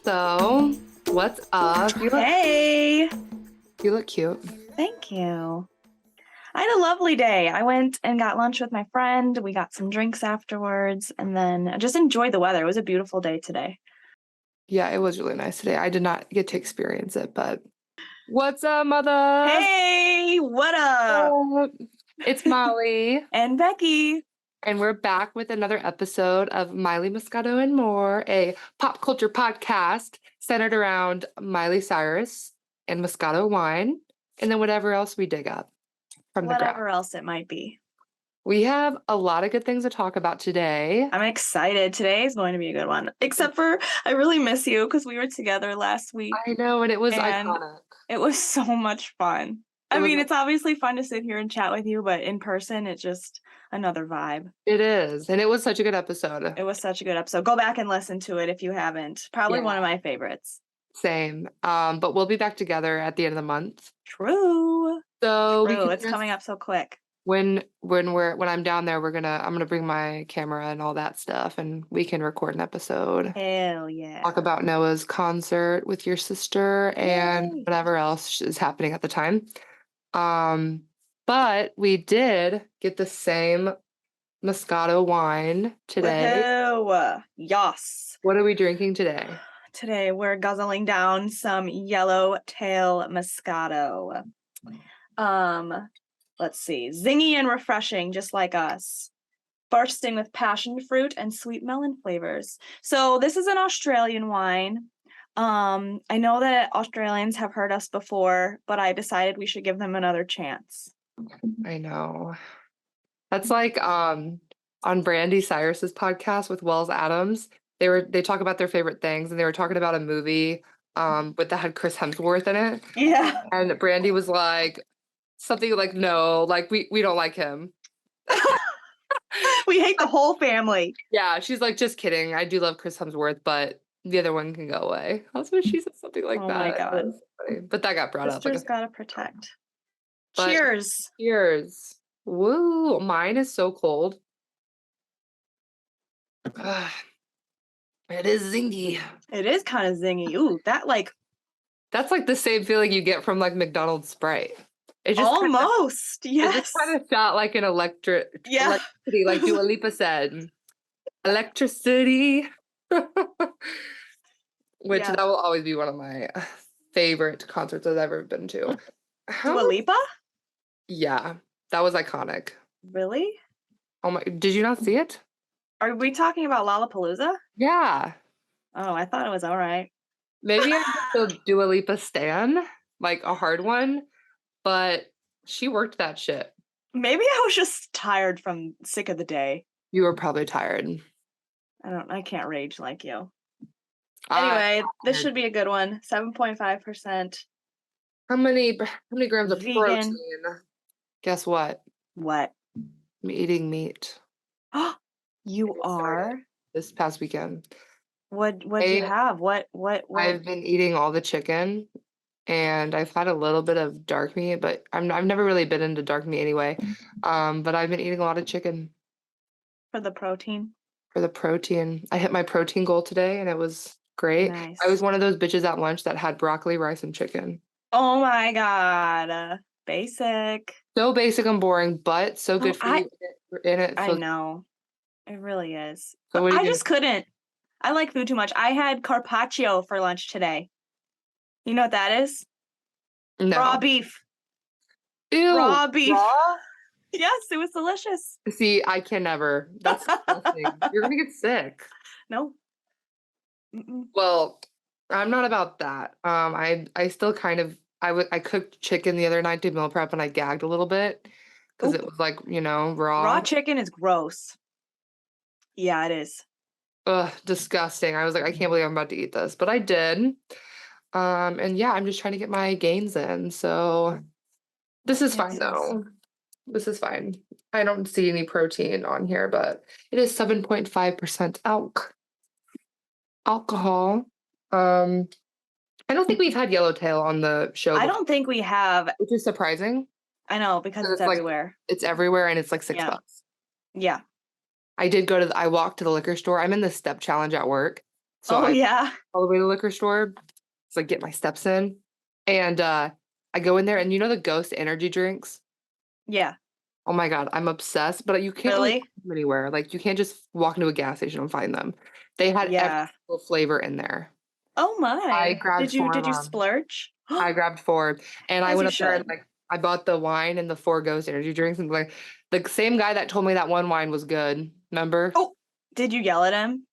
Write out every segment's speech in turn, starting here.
So, what's up? Hey, You look cute. thank you. I had a lovely day. I went and got lunch with my friend. We got some drinks afterwards, and then I just enjoyed the weather. It was a beautiful day today. Yeah, it was really nice today. I did not get to experience it, but what's up, mother? Hey, what up? It's Molly, And Becky. and we're back with another episode of Miley Moscato and More, a pop culture podcast centered around Miley Cyrus and Moscato wine, and then whatever else we dig up from the ground. Whatever else it might be. We have a lot of good things to talk about today. I'm excited. Today is going to be a good one. Except for I really miss you because we were together last week. I know, and it was And iconic. It was so much fun. I mean, it's obviously fun to sit here and chat with you, but in person, it's just another vibe. It is, and it was such a good episode. It was such a good episode. Go back and listen to it if you haven't. Probably one of my favorites. Same. But we'll be back together at the end of the month. True. So True. It's coming up so quick. When I'm down there, I'm gonna bring my camera and all that stuff, and we can record an episode. Hell yeah. Talk about Noah's concert with your sister and whatever else is happening at the time. But we did get the same Moscato wine today. Woohoo. Yes. What are we drinking today? Today we're guzzling down some yellowtail Moscato. Let's see. Zingy and refreshing, just like us. Bursting with passion fruit and sweet melon flavors. So this is an Australian wine. I know that Australians have heard us before, but I decided we should give them another chance. I know. That's like on Brandy Cyrus's podcast with Wells Adams. They talk about their favorite things, and they were talking about a movie but that had Chris Hemsworth in it. Yeah. And Brandy was like something like, no, like we don't like him. We hate the whole family. Yeah, she's like, just kidding. I do love Chris Hemsworth, but the other one can go away. That's what she said, something like that. Oh my God. Funny. But that got brought up. Sister's gotta protect. But cheers. Cheers. Woo. Mine is so cold. It is zingy. It is kind of zingy. Ooh, that's like the same feeling you get from like McDonald's Sprite. It just almost, yes. It just kind of shot like an electricity, like Dua Lipa said. Electricity. Which that will always be one of my favorite concerts I've ever been to. Dua Lipa? Yeah, that was iconic. Really? Oh my! Did you not see it? Are we talking about Lollapalooza? Yeah. Oh, I thought it was all right. Maybe I'm just a Dua Lipa stan, like a hard one, but she worked that shit. Maybe I was just tired from sick of the day. You were probably tired. I can't rage like you. Anyway, this should be a good one. 7.5%. How many grams of vegan protein? Guess what? What? I'm eating meat. You are? This past weekend. What'd you have? What? I've been eating all the chicken, and I've had a little bit of dark meat, but I've never really been into dark meat anyway. But I've been eating a lot of chicken. For the protein? For the protein. I hit my protein goal today, and it was great. Nice. I was one of those bitches at lunch that had broccoli, rice, and chicken. Oh my God. Basic. So basic and boring, but so good for you in it. I know. It really is. So I just couldn't. I like food too much. I had carpaccio for lunch today. You know what that is? No. Raw beef. Ew. Raw beef. Raw? Yes, it was delicious. See, I can never. That's disgusting. You're gonna get sick. No. Mm-mm. Well, I'm not about that. I still kind of I cooked chicken the other night, did meal prep, and I gagged a little bit because it was like, raw. Raw chicken is gross. Yeah, it is. Ugh, disgusting. I was like, I can't believe I'm about to eat this, but I did. And yeah, I'm just trying to get my gains in. So this is fine though. This is fine. I don't see any protein on here, but it is 7.5% alcohol. I don't think we've had Yellowtail on the show I don't think we have. which is surprising. I know, because it's everywhere. It's everywhere, and it's like $6. Yeah. I walked to the liquor store. I'm in the step challenge at work, So Oh I yeah. all the way to the liquor store. So I get my steps in, and I go in there, and you know the Ghost energy drinks? Yeah. Oh my God, I'm obsessed, but you can't really Really? find them anywhere. Like you can't just walk into a gas station and find them. They had every Yeah. single flavor in there. Oh I my. grabbed four Did of you them. splurge? I grabbed 4, and I As went you up there and, should. like, I bought the wine and the 4 Ghost energy drinks, and, like, the same guy that told me that one wine was good, remember? Oh, did you yell at him?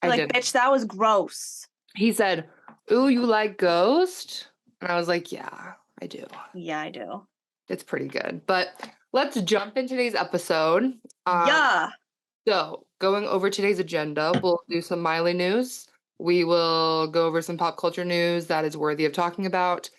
I You're like, did. bitch, that was gross. He said, "Ooh, you like Ghost?" And I was like, "Yeah, I do. Yeah, I do. It's pretty good." But let's jump in today's episode. Um, Yeah. so going over today's agenda, we'll do some Miley news. We will go over some pop culture news that is worthy of talking about.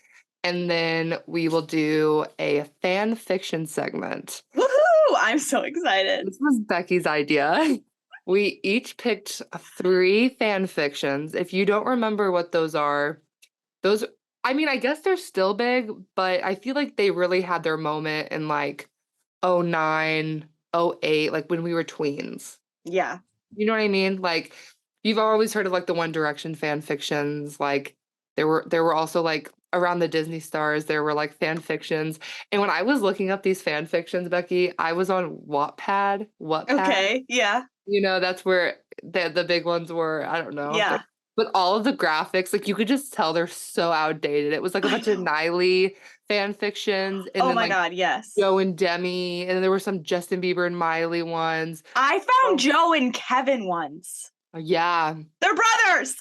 And then we will do a fan fiction segment. Woohoo! I'm so excited. This was Becky's idea. We each picked 3 fan fictions. If you don't remember what those are, those I mean, I guess they're still big, but I feel like they really had their moment in like '09, '08, like when we were tweens. Yeah. You know what I mean? Like you've always heard of like the One Direction fan fictions, like there were also like around the Disney stars, there were like fan fictions. And when I was looking up these fan fictions, Becky, I was on Wattpad. Okay. Yeah. You know, that's where the big ones were. I don't know. Yeah. But all of the graphics, like you could just tell they're so outdated. It was like a I bunch of know. Miley fan fictions, and Oh then my like God, yes. Joe and Demi, and then there were some Justin Bieber and Miley ones. I found Oh, Joe and Kevin once. yeah. They're brothers.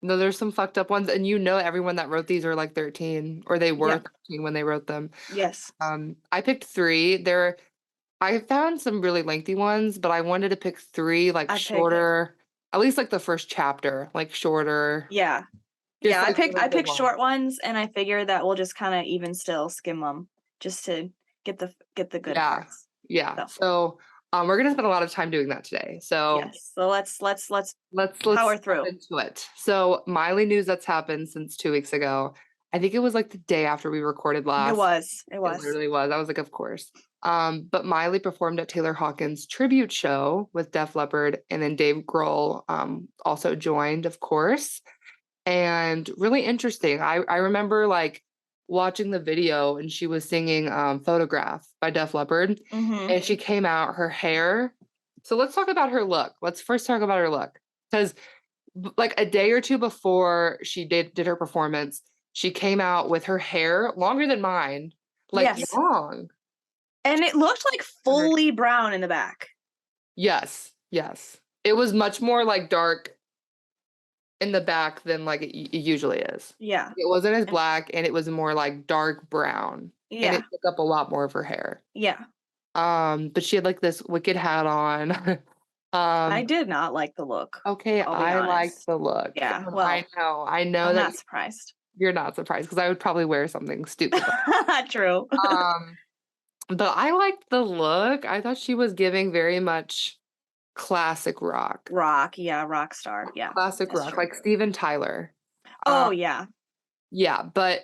No, there's some fucked up ones, and you know everyone that wrote these are like 13, or they were Yep. 13 when they wrote them. Yes. I picked 3. I found some really lengthy ones, but I wanted to pick 3 like I picked shorter, at least like the first chapter, like shorter, Yeah. just Yeah, like I really good picked ones. short ones and I figured that we'll just kind of even still skim them just to get the good Yeah, parts. yeah. So, So, we're gonna spend a lot of time doing that today. So yes. So let's let's power jump through. into it. So Miley news that's happened since 2 weeks ago. I think it was like the day after we recorded It last. was. It It was. literally was. I was like, of course. But Miley performed at Taylor Hawkins' tribute show with Def Leppard, and then Dave Grohl also joined, of course. And really interesting. I remember like watching the video, and she was singing "Photograph" by Def Leppard, Mhm. and she came out her hair. So let's talk about her look. Let's first talk about her look because like a day or 2 before she did her performance, she came out with her hair longer than mine, like Yes. long. And it looked like Mhm. fully brown in the back. Yes, yes. It was much more like dark in the back than like it usually is. Yeah. It wasn't as And black, and it was more like dark brown, and it yeah. took up a lot more of her hair. Yeah. But she had like this wicked hat on. I um, did not like the look. okay, I'll be I liked honest. the look. Yeah. I know I'm that not surprised. you're not surprised because I would probably wear something stupid. True. Um, but I liked the look. I thought she was giving very much classic rock. Rock. Yeah. Rock star. Yeah. Classic That's rock, true. like Steven Tyler. Oh Um, yeah. yeah, but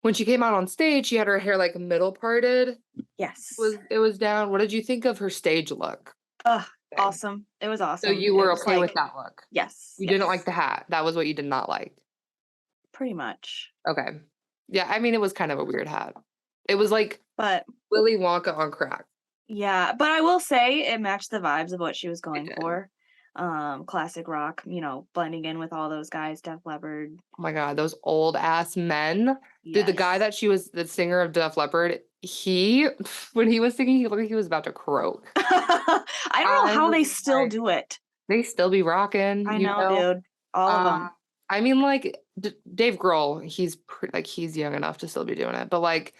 when she came out on stage, she had her hair like middle parted. Yes. It was down. What did you think of her stage look? Ugh, Thing? awesome. It was So awesome. you It were was okay with like, that look. yes, You didn't like yes, the hat. That was what you did not like. pretty much. Okay. Yeah, I mean it was kind of a weird hat. It was like But Willy Wonka on crack. yeah, but I will say it matched the vibes of what she was It going did. for. Classic rock, blending in with all those guys, Def Leppard. Oh my God, those old ass men. Dude, the guy Yes. that she was the singer of Def Leppard, he when he was singing, he looked like he was about to croak. I don't know I how was they just still like, do it. they still be rocking, I you know, know? dude. All of Uh, them. I mean, like Dave Grohl, he's young enough to still be doing it, but like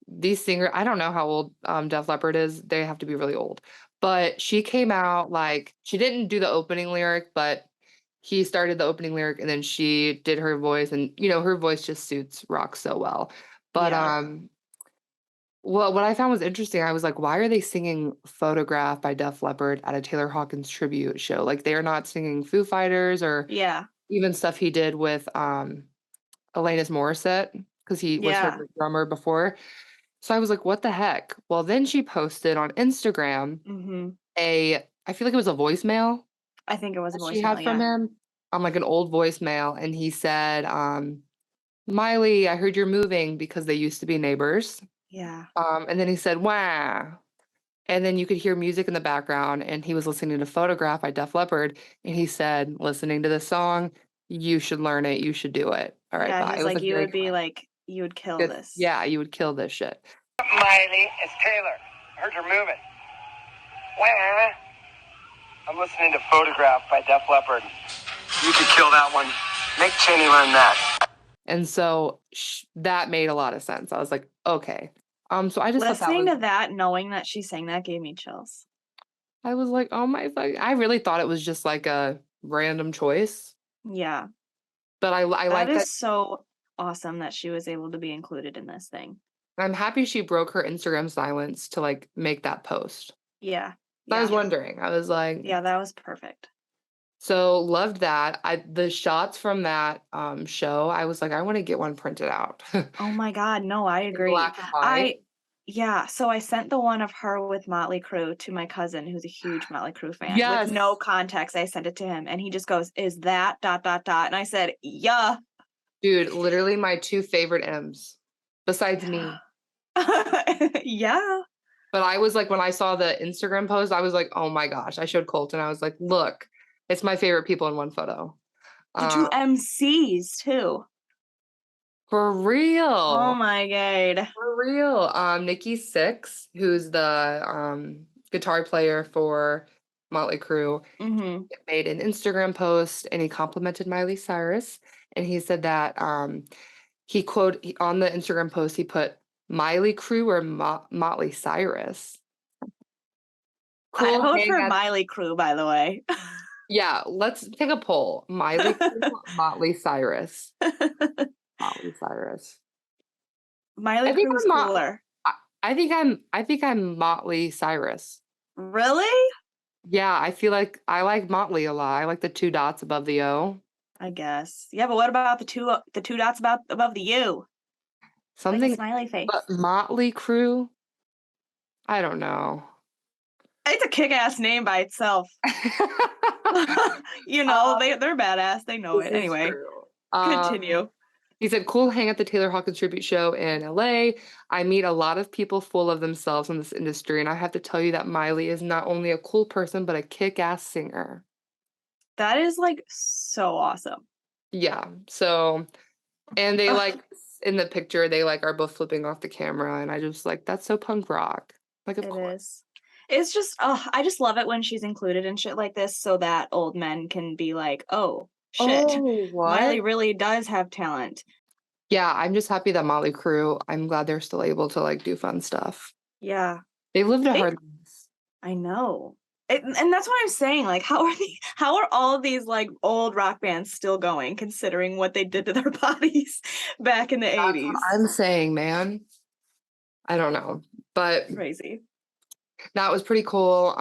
these singer, I don't know how old Def Leppard is. They have to be really old. But she came out like she didn't do the opening lyric, but he started the opening lyric and then she did her voice, and her voice just suits rock so well. But Yeah. well, what I found was interesting, I was like, why are they singing Photograph by Def Leppard at a Taylor Hawkins tribute show? Like they are not singing Foo Fighters or Yeah. even stuff he did with Alanis Morissette because he was her Yeah. drummer before. So I was like, what the heck? Well, then she posted on Instagram Mhm. I feel like it was a voicemail I think it was a that she had voicemail, from yeah. him. on like an old voicemail, and he said, Miley, I heard you're moving because they used to be neighbors. Yeah. And then he said, wow. And then you could hear music in the background, and he was listening to Photograph by Def Leppard, and he said, listening to this song, you should learn it, you should do it. All right, Yeah, bye. he's It was like, like you very would be kind. like, you would kill Good. this. Yeah, you would kill this shit. Miley, it's Taylor. I heard you're moving. Wah. I'm listening to Photograph by Def Leppard. You could kill that one. Make Cheney learn that. And so that made a lot of sense. I was like, okay. So I just thought that Listening was, to that, knowing that she sang that gave me chills. I was like, oh my fuck. I really thought it was just like a random choice, Yeah. but I That like that. is so awesome that she was able to be included in this thing. I'm happy she broke her Instagram silence to like make that post. Yeah. I was Yeah. wondering. I was like, Yeah, that was perfect. so loved that. The shots from that show, I was like, I want to get one printed out. Oh my God, no, I In agree. black and white. Yeah, so I sent the one of her with Motley Crue to my cousin who's a huge Motley Crue fan. Yes. With no context, I sent it to him and he just goes, "Is that ... And I said, "Yeah." Dude, literally my two favorite M's besides me. Yeah. But I was like, when I saw the Instagram post, I was like, oh my gosh. I showed Colton. I was like, look, it's my favorite people in one photo. The two MCs too. For real. Oh my God. For real. Nikki Sixx, who's the guitar player for Motley Crue, made an Instagram post and he complimented Miley Cyrus. And he said that on the Instagram post, he put Miley Crue or Motley Cyrus. I Cool. vote for Miley Crue, by the way. Yeah, let's take a poll. Miley Crue, Motley Cyrus. Motley Cyrus. Miley Crue's cooler. I think I'm Motley Cyrus. Really? Yeah, I feel like I like Motley a lot. I like the two dots above the O. I guess. Yeah, but what about the two dots above the U? Something like a smiley face. But Motley Crue? I don't know. It's a kick-ass name by itself. You know, they're badass. They know it. Anyway, continue. He said, cool hang at the Taylor Hawkins tribute show in LA. I meet a lot of people full of themselves in this industry, and I have to tell you that Miley is not only a cool person, but a kick-ass singer. That is like so awesome. Yeah. So, and they like in the picture, they like are both flipping off the camera, and I just like, that's so punk rock. Like, of course. Is. It's just, I just love it when she's included in shit like this so that old men can be like, oh, shit. Oh, what? Miley really does have talent. Yeah, I'm just happy that Motley Crue, I'm glad they're still able to like do fun stuff. Yeah. They lived a hard life. I know. And that's what I'm saying. Like, how are all of these like old rock bands still going, considering what they did to their bodies back in the 80s? What I'm saying, man. I don't know, but crazy. That was pretty cool.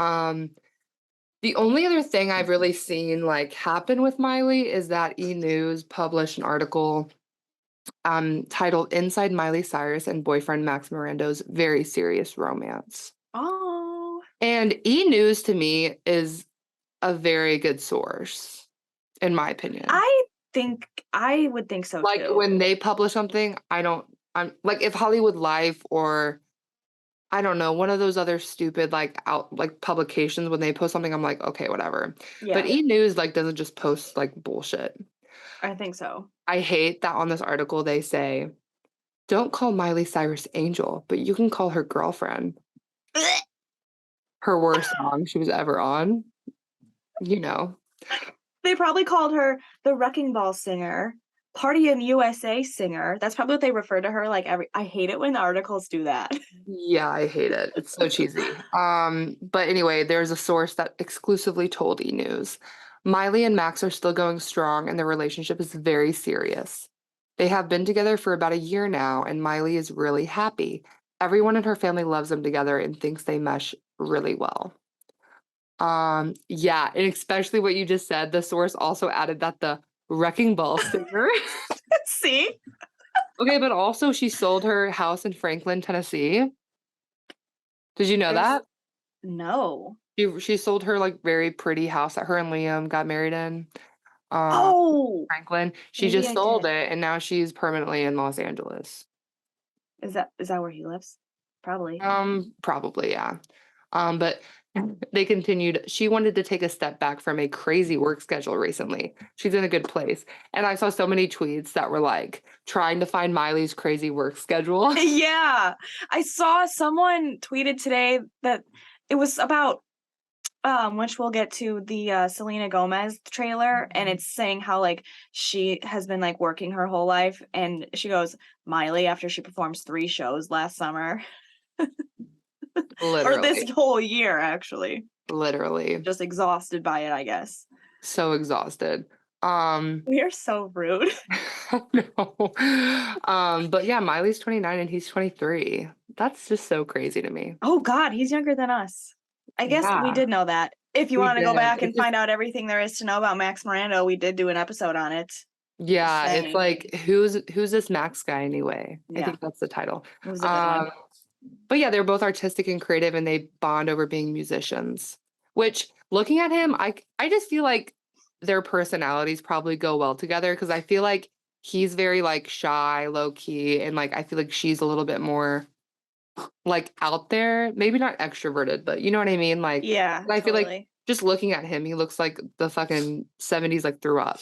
The only other thing I've really seen like happen with Miley is that E! News published an article titled "Inside Miley Cyrus and Boyfriend Max Miranda's Very Serious Romance." Oh. And E! News to me is a very good source, in my opinion. I would think so like, too. Like when they publish something, I'm like if Hollywood Life or I don't know, one of those other stupid like publications, when they post something, I'm like, okay, whatever. Yeah. But E! News like doesn't just post like bullshit. I think so. I hate that on this article they say, don't call Miley Cyrus Angel, but you can call her girlfriend. Her worst song she was ever on. You know. They probably called her the Wrecking Ball singer, Party in USA singer. That's probably what they refer to her like I hate it when the articles do that. Yeah, I hate it. It's so cheesy. But anyway, there's a source that exclusively told E! News. Miley and Max are still going strong and their relationship is very serious. They have been together for about a year now and Miley is really happy. Everyone in her family loves them together and thinks they mesh really well. Yeah, and especially what you just said, the source also added that the Wrecking Ball singer. See? Okay, but also she sold her house in Franklin, Tennessee. Did you know that? No. She sold her like very pretty house that her and Liam got married in. um, Oh, Franklin. She maybe just I sold did. it, and now she's permanently in Los Angeles. Is that where he lives? Probably. Probably, yeah. But they continued. She wanted to take a step back from a crazy work schedule recently. She's in a good place. And I saw so many tweets that were like trying to find Miley's crazy work schedule. Yeah. I saw someone tweeted today that it was about which we'll get to the Selena Gomez trailer, and it's saying how like she has been like working her whole life, and she goes Miley after she performs 3 shows last summer or this Literally. whole year actually. Literally. Just exhausted by it, I guess. So exhausted. We are so rude. No. But yeah, Miley's 29 and he's 23. That's just so crazy to me. Oh God, he's younger than us. I guess we Yeah, did know that. If you we want to go did. back and It's just, find out everything there is to know about Max Miranda, we did do an episode on it. yeah, it's saying. like who's this Max guy anyway? I Yeah. think that's the title. It was a good one. But yeah, they're both artistic and creative and they bond over being musicians. Which looking at him, I just feel like their personalities probably go well together because I feel like he's very like shy, low key, and like I feel like she's a little bit more like out there, maybe not extroverted, but you know what I mean? Like, Yeah, and I feel like totally. just looking at him, he looks like the fucking 70s like threw up,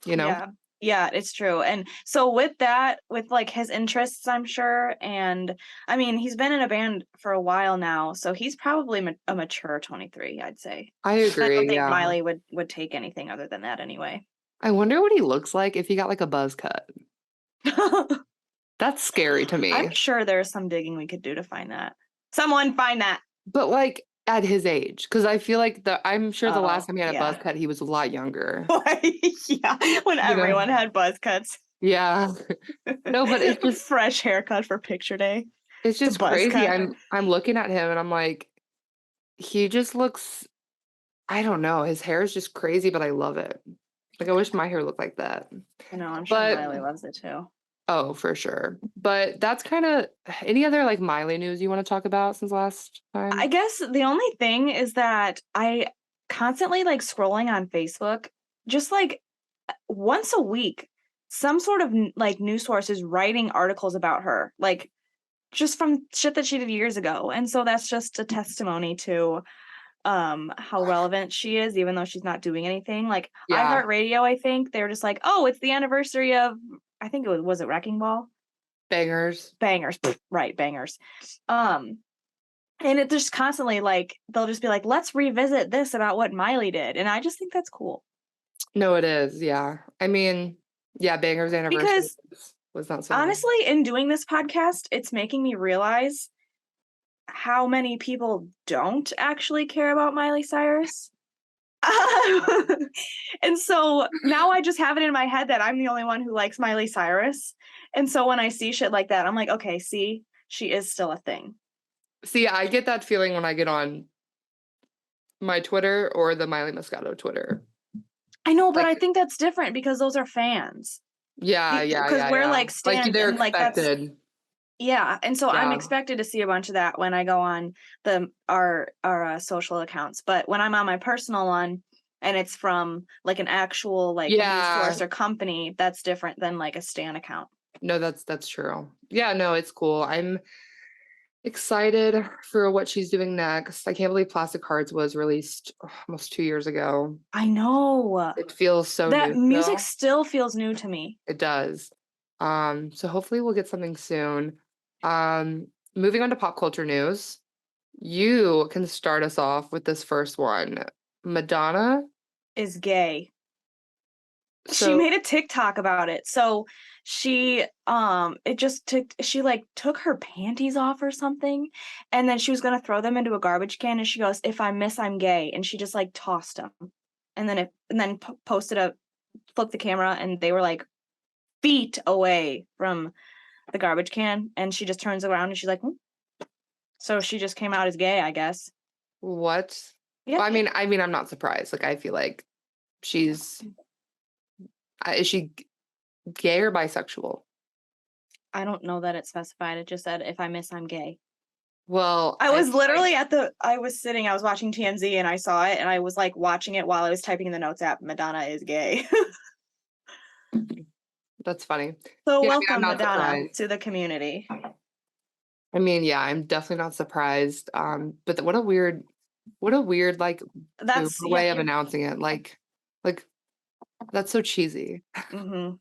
you know? Yeah. Yeah, it's true. And so with that, with like his interests, I'm sure, and I mean, he's been in a band for a while now, so he's probably a mature 23, I'd say. I I agree, don't think yeah. Miley would take anything other than that anyway. I wonder what he looks like if he got like a buzz cut. That's scary to me. I'm sure there's some digging we could do to find that. Someone find that. But like at his age, because I feel like I'm sure the last Oh, time he had a yeah. buzz cut, he was a lot younger. Yeah, when You know? everyone had buzz cuts. Yeah. No, but it's just Fresh haircut for picture day. it's just buzz crazy. cut. I'm looking at him and I'm like, he just looks, I don't know, his hair is just crazy, but I love it. Like I wish my hair looked like that. I know, I'm sure But Miley loves it too. oh, for sure. But that's kind of any other like Miley news you want to talk about since last time? I guess the only thing is that I constantly like scrolling on Facebook, just like once a week, some sort of like news source is writing articles about her, like just from shit that she did years ago. And so that's just a testimony to how relevant she is, even though she's not doing anything. Like Yeah. iHeartRadio, I think they're just like, oh, it's the anniversary of, I think it was it Wrecking Ball? Bangers. Bangers. Right, bangers. And it just constantly like they'll just be like, let's revisit this about what Miley did. And I just think that's cool. No, it is. Yeah. I mean, yeah, Bangers anniversary Because was not so long. honestly, in doing this podcast, it's making me realize how many people don't actually care about Miley Cyrus. And so now I just have it in my head that I'm the only one who likes Miley Cyrus. And so when I see shit like that, I'm like, okay, see, she is still a thing. See, I get that feeling when I get on my Twitter or the Miley Moscato Twitter. I know, but Like- I think that's different because those are fans. Yeah, yeah, Because yeah. we're yeah. like stands they're and like that's expected. yeah. And so I'm Yeah. expected to see a bunch of that when I go on our social accounts. But when I'm on my personal one and it's from like an actual like news Yeah. source or company, that's different than like a Stan account. No, that's true. Yeah, no, it's cool. I'm excited for what she's doing next. I can't believe Plastic Hearts was released almost 2 years ago. I know. It feels so That new music still. still feels new to me. It does. So hopefully we'll get something soon. Moving on to pop culture news. You can start us off with this first one. Madonna. Is gay. She So made a TikTok about it. So she she like took her panties off or something, and then she was gonna throw them into a garbage can, and she goes, "If I miss, I'm gay," and she just like tossed them, and then flipped the camera, and they were like feet away from the garbage can, and she just turns around and she's like, "Hmm." So she just came out as gay, I guess. what? Yeah. Well, I mean, I'm not surprised. Like, I feel like she's is she gay or bisexual? I don't know that it specified. It just said, "If I miss, I'm gay." Well, I was literally I was watching TMZ and I saw it and I was like watching it while I was typing in the notes app, Madonna is gay. That's funny. So Yeah, I mean, I'm welcome, not Madonna, surprised. to the community. I mean, yeah, I'm definitely not surprised. But what a weird like That's way of announcing it. Like that's so cheesy. mhm.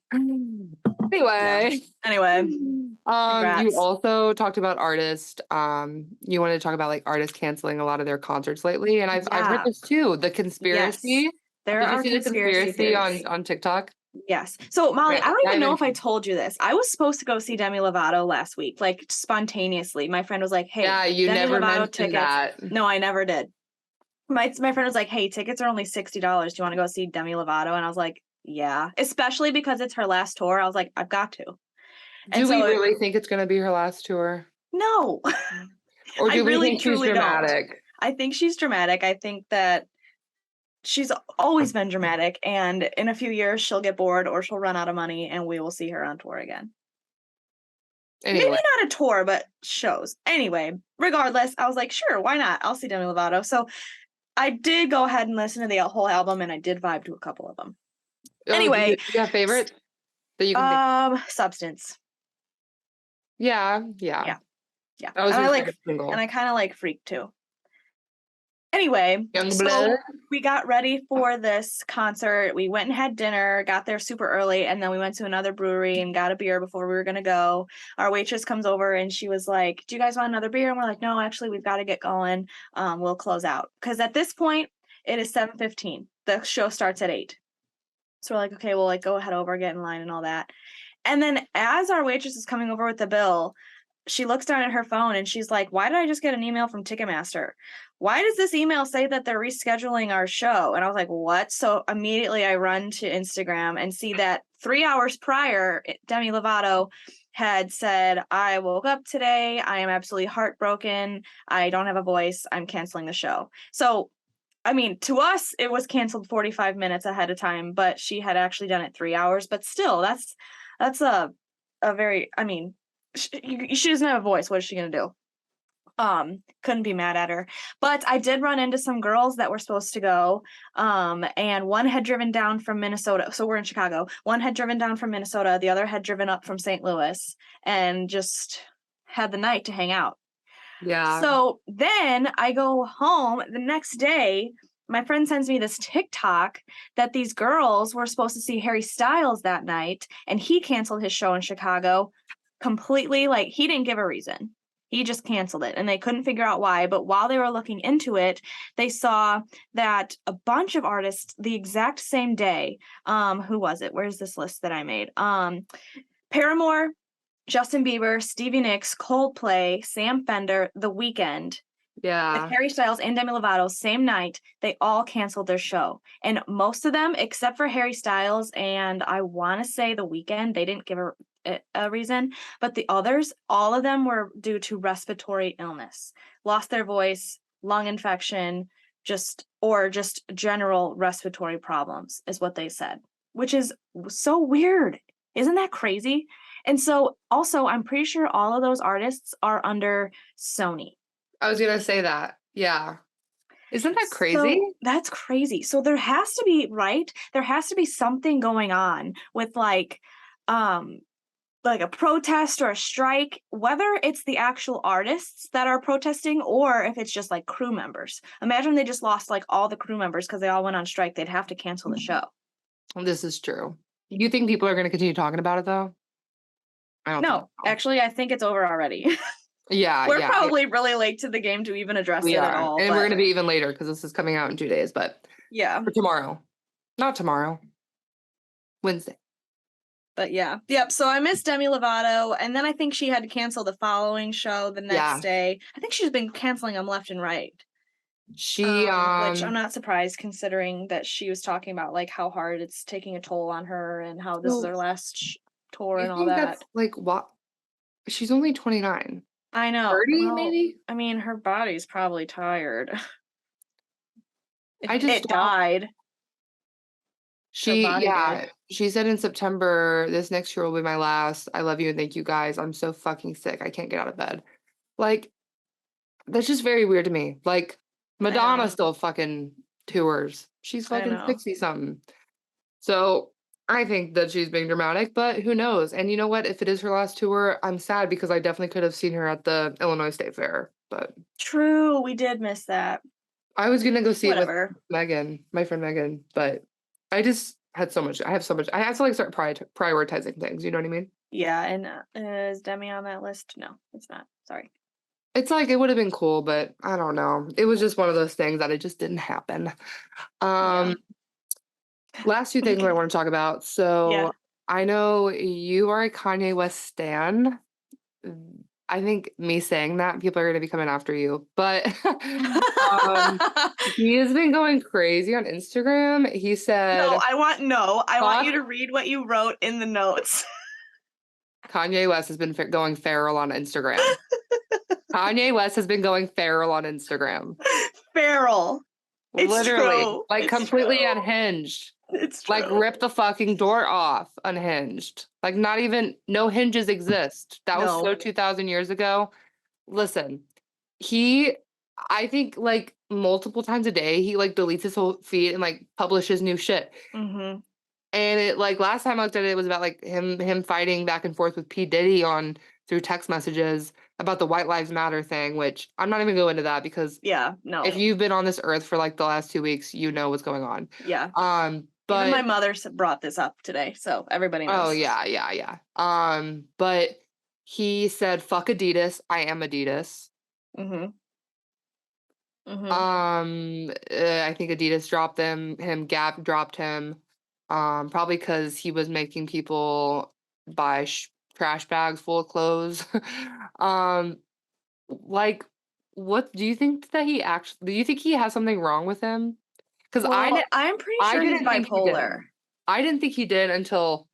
Anyway. Anyway, You congrats. also talked about artists. You wanted to talk about like artists canceling a lot of their concerts lately, and I've heard Yeah. this too. The Yes. conspiracy. There Did you are see the conspiracy theories. on TikTok? Yes. So Molly, Right, I don't even dive know if I into- told you this. I was supposed to go see Demi Lovato last week, like spontaneously. My friend was like, "Hey, Yeah, you Demi never Lovato mentioned tickets." that. No, I never did. My friend was like, "Hey, tickets are only $60. Do you want to go see Demi Lovato?" And I was like, "Yeah." Especially because it's her last tour. I was like, "I've got to." And Do we so really think it's going to be her last tour? no. Or I do we really think she's truly don't. dramatic? I think she's dramatic. I think that she's always been dramatic, and in a few years she'll get bored or she'll run out of money and we will see her on tour again. Anyway, Maybe not a tour, but shows. Anyway, regardless, I was like, sure, why not? I'll see Demi Lovato. So I did go ahead and listen to the whole album, and I did vibe to a couple of them. Anyway, do you have favorites that you can think? Substance. Yeah. Yeah. That was And your I favorite single. and I kind of like Freak too. Anyway, Young so Blood. we got ready for this concert. We went and had dinner, got there super early, and then we went to another brewery and got a beer before we were gonna go. Our waitress comes over and she was like, "Do you guys want another beer?" And we're like, "No, actually, we've got to get going. We'll close out." Because at this point, it is 7:15. The show starts at 8. So we're like, okay, we'll like go head over, get in line and all that. And then as our waitress is coming over with the bill, she looks down at her phone and she's like, "Why did I just get an email from Ticketmaster? Why does this email say that they're rescheduling our show?" And I was like, "What?" So immediately I run to Instagram and see that 3 hours prior, Demi Lovato had said, "I woke up today. I am absolutely heartbroken. I don't have a voice. I'm canceling the show." So, I mean, to us, it was canceled 45 minutes ahead of time, but she had actually done it 3 hours. But still, that's a very, I mean, she doesn't have a voice. What is she gonna do? Couldn't be mad at her. But I did run into some girls that were supposed to go. And one had driven down from Minnesota. So we're in Chicago. One had driven down from Minnesota. The other had driven up from St. Louis and just had the night to hang out. Yeah. So then I go home the next day. My friend sends me this TikTok that these girls were supposed to see Harry Styles that night, and he canceled his show in Chicago completely. Like, he didn't give a reason. He just canceled it, and they couldn't figure out why. But while they were looking into it, they saw that a bunch of artists the exact same day. Who was it? Where's this list that I made? Paramore, Justin Bieber, Stevie Nicks, Coldplay, Sam Fender, The Weeknd, Yeah. with Harry Styles and Demi Lovato, same night, they all canceled their show. And most of them, except for Harry Styles and I want to say The Weeknd, they didn't give a reason. But the others, all of them were due to respiratory illness, lost their voice, lung infection, just general respiratory problems, is what they said, which is so weird. Isn't that crazy? And so also, I'm pretty sure all of those artists are under Sony. I was gonna say that. Yeah. Isn't that crazy? So that's crazy. So there has to be, right? There has to be something going on with like a protest or a strike, whether it's the actual artists that are protesting or if it's just like crew members. Imagine they just lost like all the crew members because they all went on strike. They'd have to cancel the show. This is true. You think people are going to continue talking about it though? I don't think No, so. actually, I think it's over already. Yeah, We're yeah. probably really late to the game to even address We it are. at all. And but we're going to be even later because this is coming out in 2 days, but yeah. for tomorrow. Not tomorrow. Wednesday. But yeah. Yep. So I missed Demi Lovato. And then I think she had to cancel the following show the next day. I think she's been canceling them left and right. She which I'm not surprised considering that she was talking about like how hard it's taking a toll on her and how this is her last tour and all that. That's like what? She's only 29. I know. 30 maybe? I mean, her body's probably tired. It died. She said in September, this next year will be my last. I love you and thank you guys. I'm so fucking sick. I can't get out of bed. Like, That's just very weird to me. Like, know. Madonna still fucking tours. She's I fucking know. 60 something. So I think that she's being dramatic, but who knows? And you know what? If it is her last tour, I'm sad because I definitely could have seen her at the Illinois State Fair. But True, we did miss that. I was gonna go see it with Whatever. Megan, my friend Megan, but I just had so much. I have so much. I have to like start prioritizing things. You know what I mean? Yeah, and is Demi on that list? No, it's not. Sorry. It's like it would have been cool, but I don't know. It was just one of those things that it just didn't happen. Yeah. Last two things I want to talk about. So Yeah. I know you are a Kanye West stan. I think me saying that people are going to be coming after you, but he has been going crazy on Instagram. He said, I want you Fuck. to read what you wrote in the notes. Kanye West has been going feral on Instagram. Kanye West has been going feral on Instagram. Feral. It's Literally, true. like It's completely true. unhinged. It's true. Like rip the fucking door off, unhinged. Like not even no hinges exist. That was No. so 2,000 years ago. Listen, I think like multiple times a day, he like deletes his whole feed and like publishes new shit. Mm-hmm. And it like last time I looked at it, it was about like him fighting back and forth with P. Diddy on through text messages about the White Lives Matter thing, which I'm not even going into that because Yeah, no. if you've been on this earth for like the last 2 weeks, you know what's going on. Yeah. But even my mother brought this up today, so everybody knows. oh yeah. But he said, "Fuck Adidas. I am Adidas." Mm-hmm. Mm-hmm. I think Adidas dropped him. Gap dropped him. Probably because he was making people buy trash bags full of clothes. Like, what do you think that he actually? Do you think he has something wrong with him? Because I'm pretty sure he's didn't think he did. bipolar. I didn't think he did until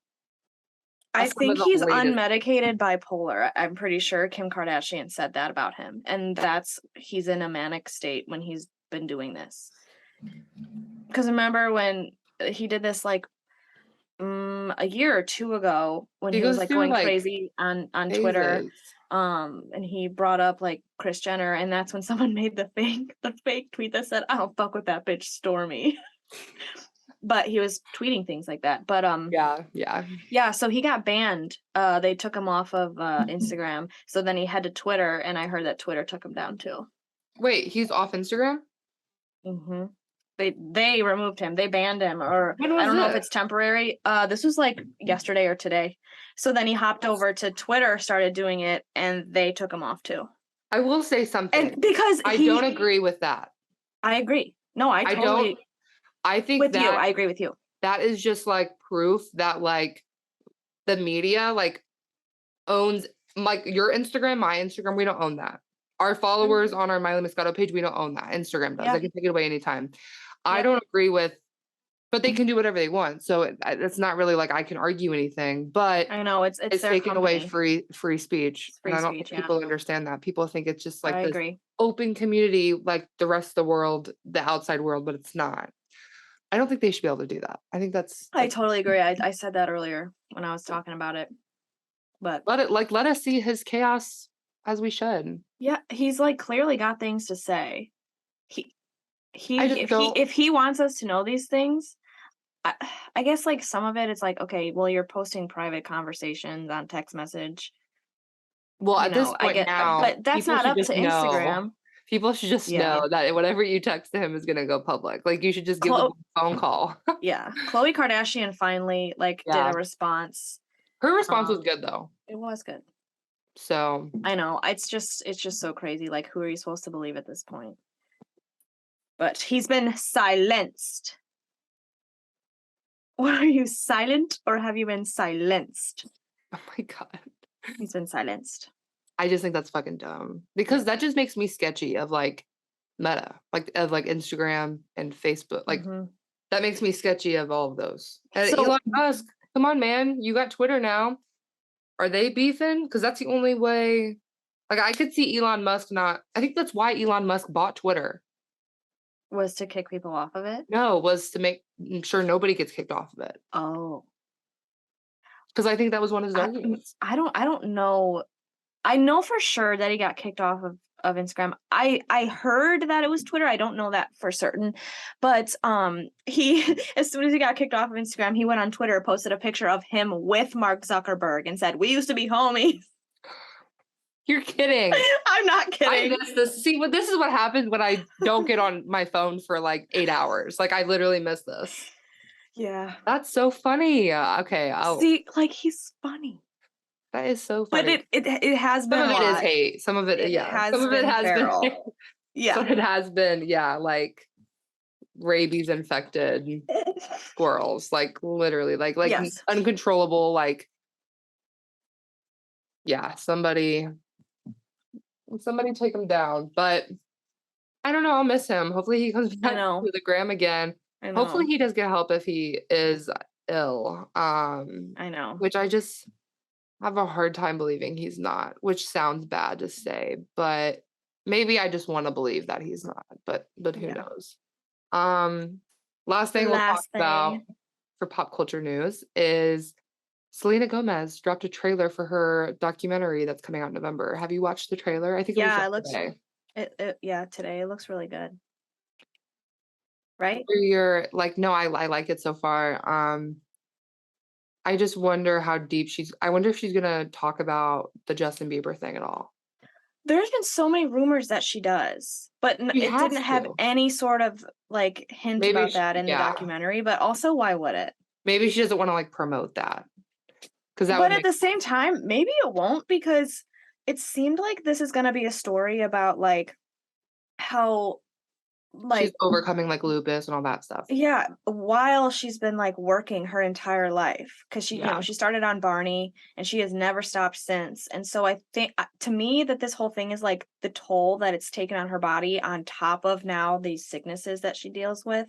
I some of think the he's latest- unmedicated bipolar. I'm pretty sure Kim Kardashian said that about him. And he's in a manic state when he's been doing this. Because remember when he did this like a year or two ago when he was like going crazy on Twitter. And he brought up like Kris Jenner, and that's when someone made the fake tweet that said, "I don't fuck with that bitch Stormy." But he was tweeting things like that. But yeah. So he got banned. They took him off of Instagram. So then he had to Twitter, and I heard that Twitter took him down too. Wait, he's off Instagram? Mm-hmm. They removed him. They banned him, or I don't know if it's temporary. This was like yesterday or today. So then he hopped over to Twitter, started doing it, and they took him off too. I will say something. And because I don't agree with that. I agree. No, I totally. I think with you. I agree with you. That is just like proof that like the media like owns like your Instagram, my Instagram. We don't own that. Our followers on our Miley Moscato page, we don't own that. Instagram does. They can take it away anytime. I don't agree with, but they can do whatever they want. So it's not really like I can argue anything. But I know it's taking away free speech. And I don't think people understand that. People think it's just like this open community, like the rest of the world, the outside world, but it's not. I don't think they should be able to do that. I think that's I totally agree. I said that earlier when I was talking about it. But let us see his chaos as we should. Yeah, he's like clearly got things to say. If he wants us to know these things, I guess like some of it it's like, okay, well you're posting private conversations on text message. Well, at this point now, but that's not up to Instagram. People should just know that whatever you text to him is gonna go public. Like you should just give them a phone call. Yeah. Khloe Kardashian finally did a response. Her response was good though. It was good. So I know. It's just so crazy. Like who are you supposed to believe at this point? But he's been silenced. Are you silent or have you been silenced? Oh my God. He's been silenced. I just think that's fucking dumb because that just makes me sketchy of like Meta, like of like Instagram and Facebook. Like that makes me sketchy of all of those. And Elon Musk, come on, man, you got Twitter now. Are they beefing? Because that's the only way. Like I could see Elon Musk not. I think that's why Elon Musk bought Twitter. Was to kick people off of it? No, was to make sure nobody gets kicked off of it. Oh. Because I think that was one of his arguments. I don't know. I know for sure that he got kicked off of Instagram. I heard that it was Twitter. I don't know that for certain, but he as soon as he got kicked off of Instagram, he went on Twitter, posted a picture of him with Mark Zuckerberg, and said, "We used to be homies." You're kidding. I'm not I kidding. miss this. See, this is what happens when I don't get on my phone for like 8 hours. Like I literally miss this. Yeah. That's so funny. Okay. See, like he's funny. That is so But funny. it has been Some of a it is lot. hate. Some of it, It yeah. has Some of it been has feral. been. Yeah. Some of it has been, yeah, like rabies infected squirrels. Like literally, like Yes. uncontrollable. Like, yeah. Somebody take him down. But I don't know. I'll miss him. Hopefully he comes back know. to the gram again. I know. Hopefully he does get help if he is ill. I know. Which I just have a hard time believing he's not, which sounds bad to say, but maybe I just want to believe that he's not, but who Yeah. knows? Last thing we'll talk about for pop culture news is Selena Gomez dropped a trailer for her documentary that's coming out in November. Have you watched the trailer? I think it was yesterday. Today it looks really good. Right? You're like, no, I like it so far. I just wonder how deep I wonder if she's gonna talk about the Justin Bieber thing at all. There's been so many rumors that she does, but it didn't have any sort of like hint about that in the documentary. But also, why would it? Maybe she doesn't want to like promote that. But at the same time, maybe it won't, because it seemed like this is gonna be a story about like how she's overcoming like lupus and all that stuff. Yeah, while she's been like working her entire life, because she, she started on Barney and she has never stopped since. And so I think to me that this whole thing is like the toll that it's taken on her body on top of now these sicknesses that she deals with.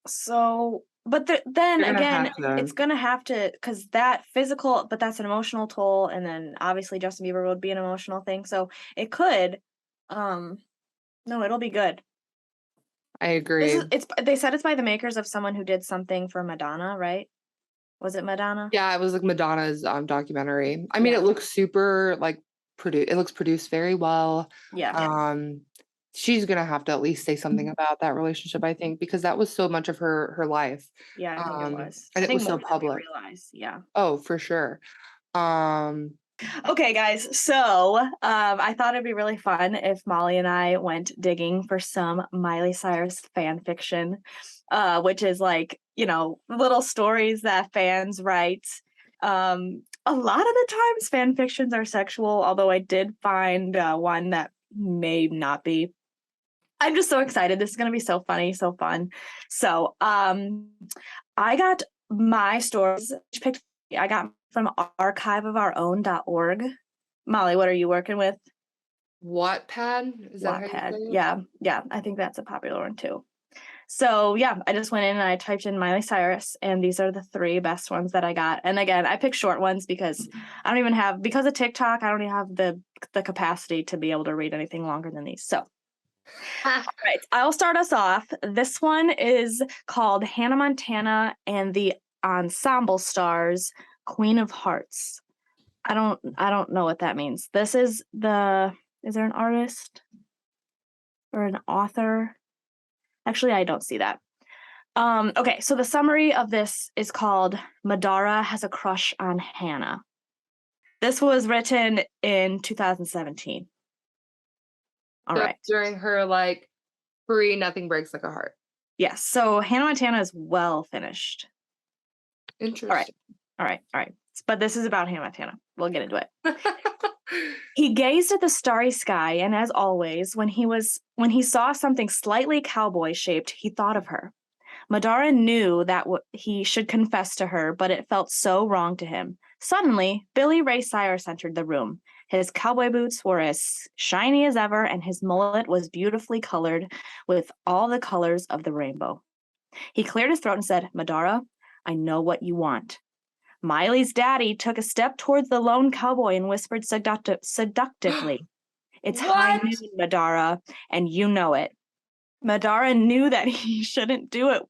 So, but then again, it's gonna have to, because that physical, but that's an emotional toll, and then obviously Justin Bieber would be an emotional thing. So it could, no, it'll be good. I agree. They said it's by the makers of someone who did something for Madonna, right? Was it Madonna? Yeah, it was like Madonna's documentary. I mean, it looks super like produced. It looks produced very well. Yeah. She's gonna have to at least say something about that relationship, I think, because that was so much of her life. Yeah, I think it was. And it was so public. Yeah. Oh, for sure. Okay, guys. So I thought it'd be really fun if Molly and I went digging for some Miley Cyrus fan fiction, which is like, little stories that fans write. A lot of the times fan fictions are sexual, although I did find one that may not be. I'm just so excited. This is going to be so funny, so fun. So I got my stories. I got from archiveofourown.org. Molly, what are you working with? Wattpad? Is that Wattpad. how you say it? Yeah. I think that's a popular one too. So yeah, I just went in and I typed in Miley Cyrus, and these are the 3 best ones that I got. And again, I picked short ones because I don't even have, because of TikTok, I don't even have the capacity to be able to read anything longer than these. So all right, I'll start us off. This one is called Hannah Montana and the Ensemble Stars, Queen of Hearts. I don't know what that means. This is is there an artist or an author? Actually, I don't see that. Okay, so the summary of this is called Madara Has a Crush on Hannah. This was written in 2017. All right. During her like free Nothing Breaks Like a Heart. Yes. So Hannah Montana is well finished. Interesting. All right. But this is about Hannah Montana. We'll get into it. He gazed at the starry sky, and as always, when he saw something slightly cowboy-shaped, he thought of her. Madara knew that he should confess to her, but it felt so wrong to him. Suddenly, Billy Ray Cyrus entered the room. His cowboy boots were as shiny as ever, and his mullet was beautifully colored with all the colors of the rainbow. He cleared his throat and said, "Madara, I know what you want." Miley's daddy took a step towards the lone cowboy and whispered seductively, "It's high noon, Madara, and you know it." Madara knew that he shouldn't do it.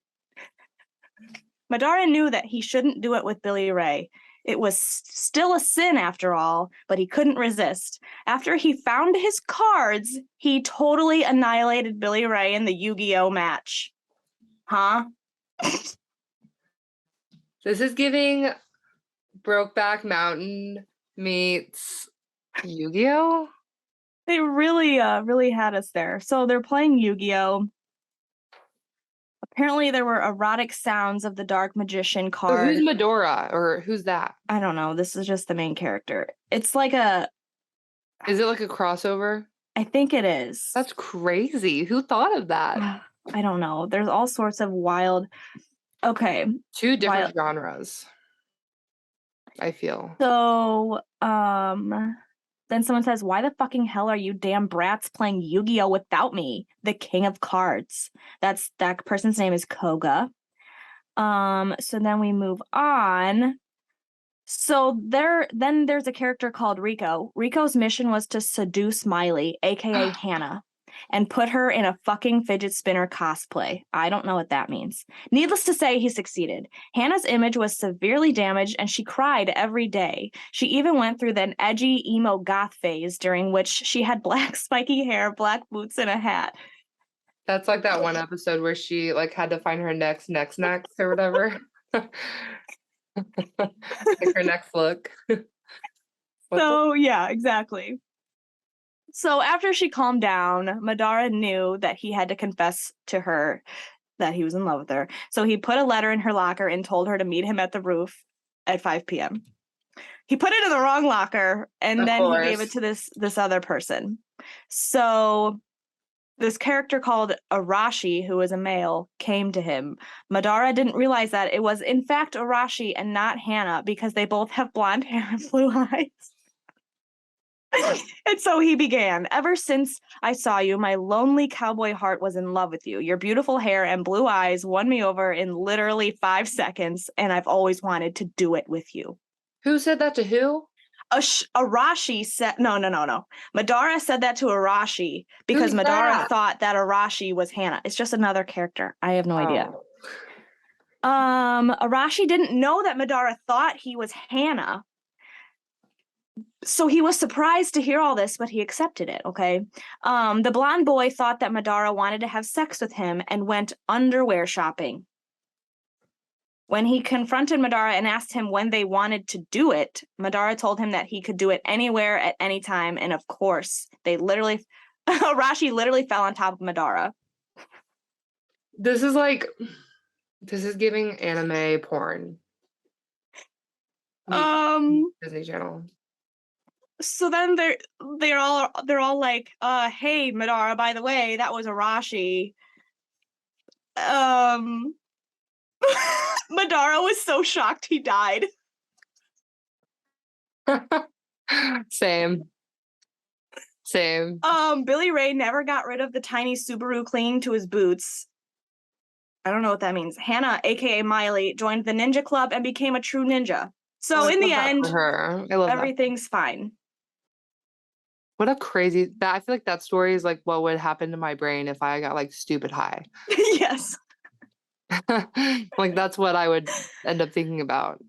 Madara knew that he shouldn't do it with Billy Ray. It was still a sin after all, but he couldn't resist. After he found his cards, he totally annihilated Billy Ray in the Yu-Gi-Oh match. Huh? This is giving Brokeback Mountain meets Yu-Gi-Oh? They really, really had us there. So they're playing Yu-Gi-Oh! Apparently there were erotic sounds of the Dark Magician So card. who's Medora, or who's that? I don't know. This is just the main character. It's like a... Is it like a crossover? I think it is. That's crazy. Who thought of that? I don't know. There's all sorts of wild... Okay. Two different genres, I feel. So, then someone says, why the fucking hell are you damn brats playing Yu-Gi-Oh without me? The king of cards. That person's name is Koga. So then we move on. So there's a character called Rico. Rico's mission was to seduce Miley, aka Hannah, and put her in a fucking fidget spinner cosplay. I don't know what that means. Needless to say, he succeeded. Hannah's image was severely damaged and she cried every day. She even went through an edgy emo goth phase during which she had black spiky hair, black boots, and a hat. That's like that one episode where she like had to find her next or whatever. Like her next look. Yeah, exactly. So after she calmed down, Madara knew that he had to confess to her that he was in love with her. So he put a letter in her locker and told her to meet him at the roof at 5 p.m. He put it in the wrong locker, and then he gave it to this other person. So this character called Arashi, who was a male, came to him. Madara didn't realize that it was in fact Arashi and not Hannah because they both have blonde hair and blue eyes. And so he began, ever since I saw you, my lonely cowboy heart was in love with you. Your beautiful hair and blue eyes won me over in literally 5 seconds, and I've always wanted to do it with you. Who said that to who? Arashi said, no. Madara said that to Arashi because Who's Madara that? thought that Arashi was Hannah. It's just another character. I have no idea. Arashi didn't know that Madara thought he was Hannah. So he was surprised to hear all this, but he accepted it, okay? The blonde boy thought that Madara wanted to have sex with him and went underwear shopping. When he confronted Madara and asked him when they wanted to do it, Madara told him that he could do it anywhere at any time, and of course, Arashi literally fell on top of Madara. This is giving anime porn. Disney Channel. So then they're all like, hey Madara, by the way, that was Arashi. Madara was so shocked he died. Same. Billy Ray never got rid of the tiny Subaru clinging to his boots. I don't know what that means. Hannah, aka Miley, joined the ninja club and became a true ninja. So in the end, everything's fine. What a crazy I feel like that story is like what would happen to my brain if I got like stupid high. Yes. Like that's what I would end up thinking about.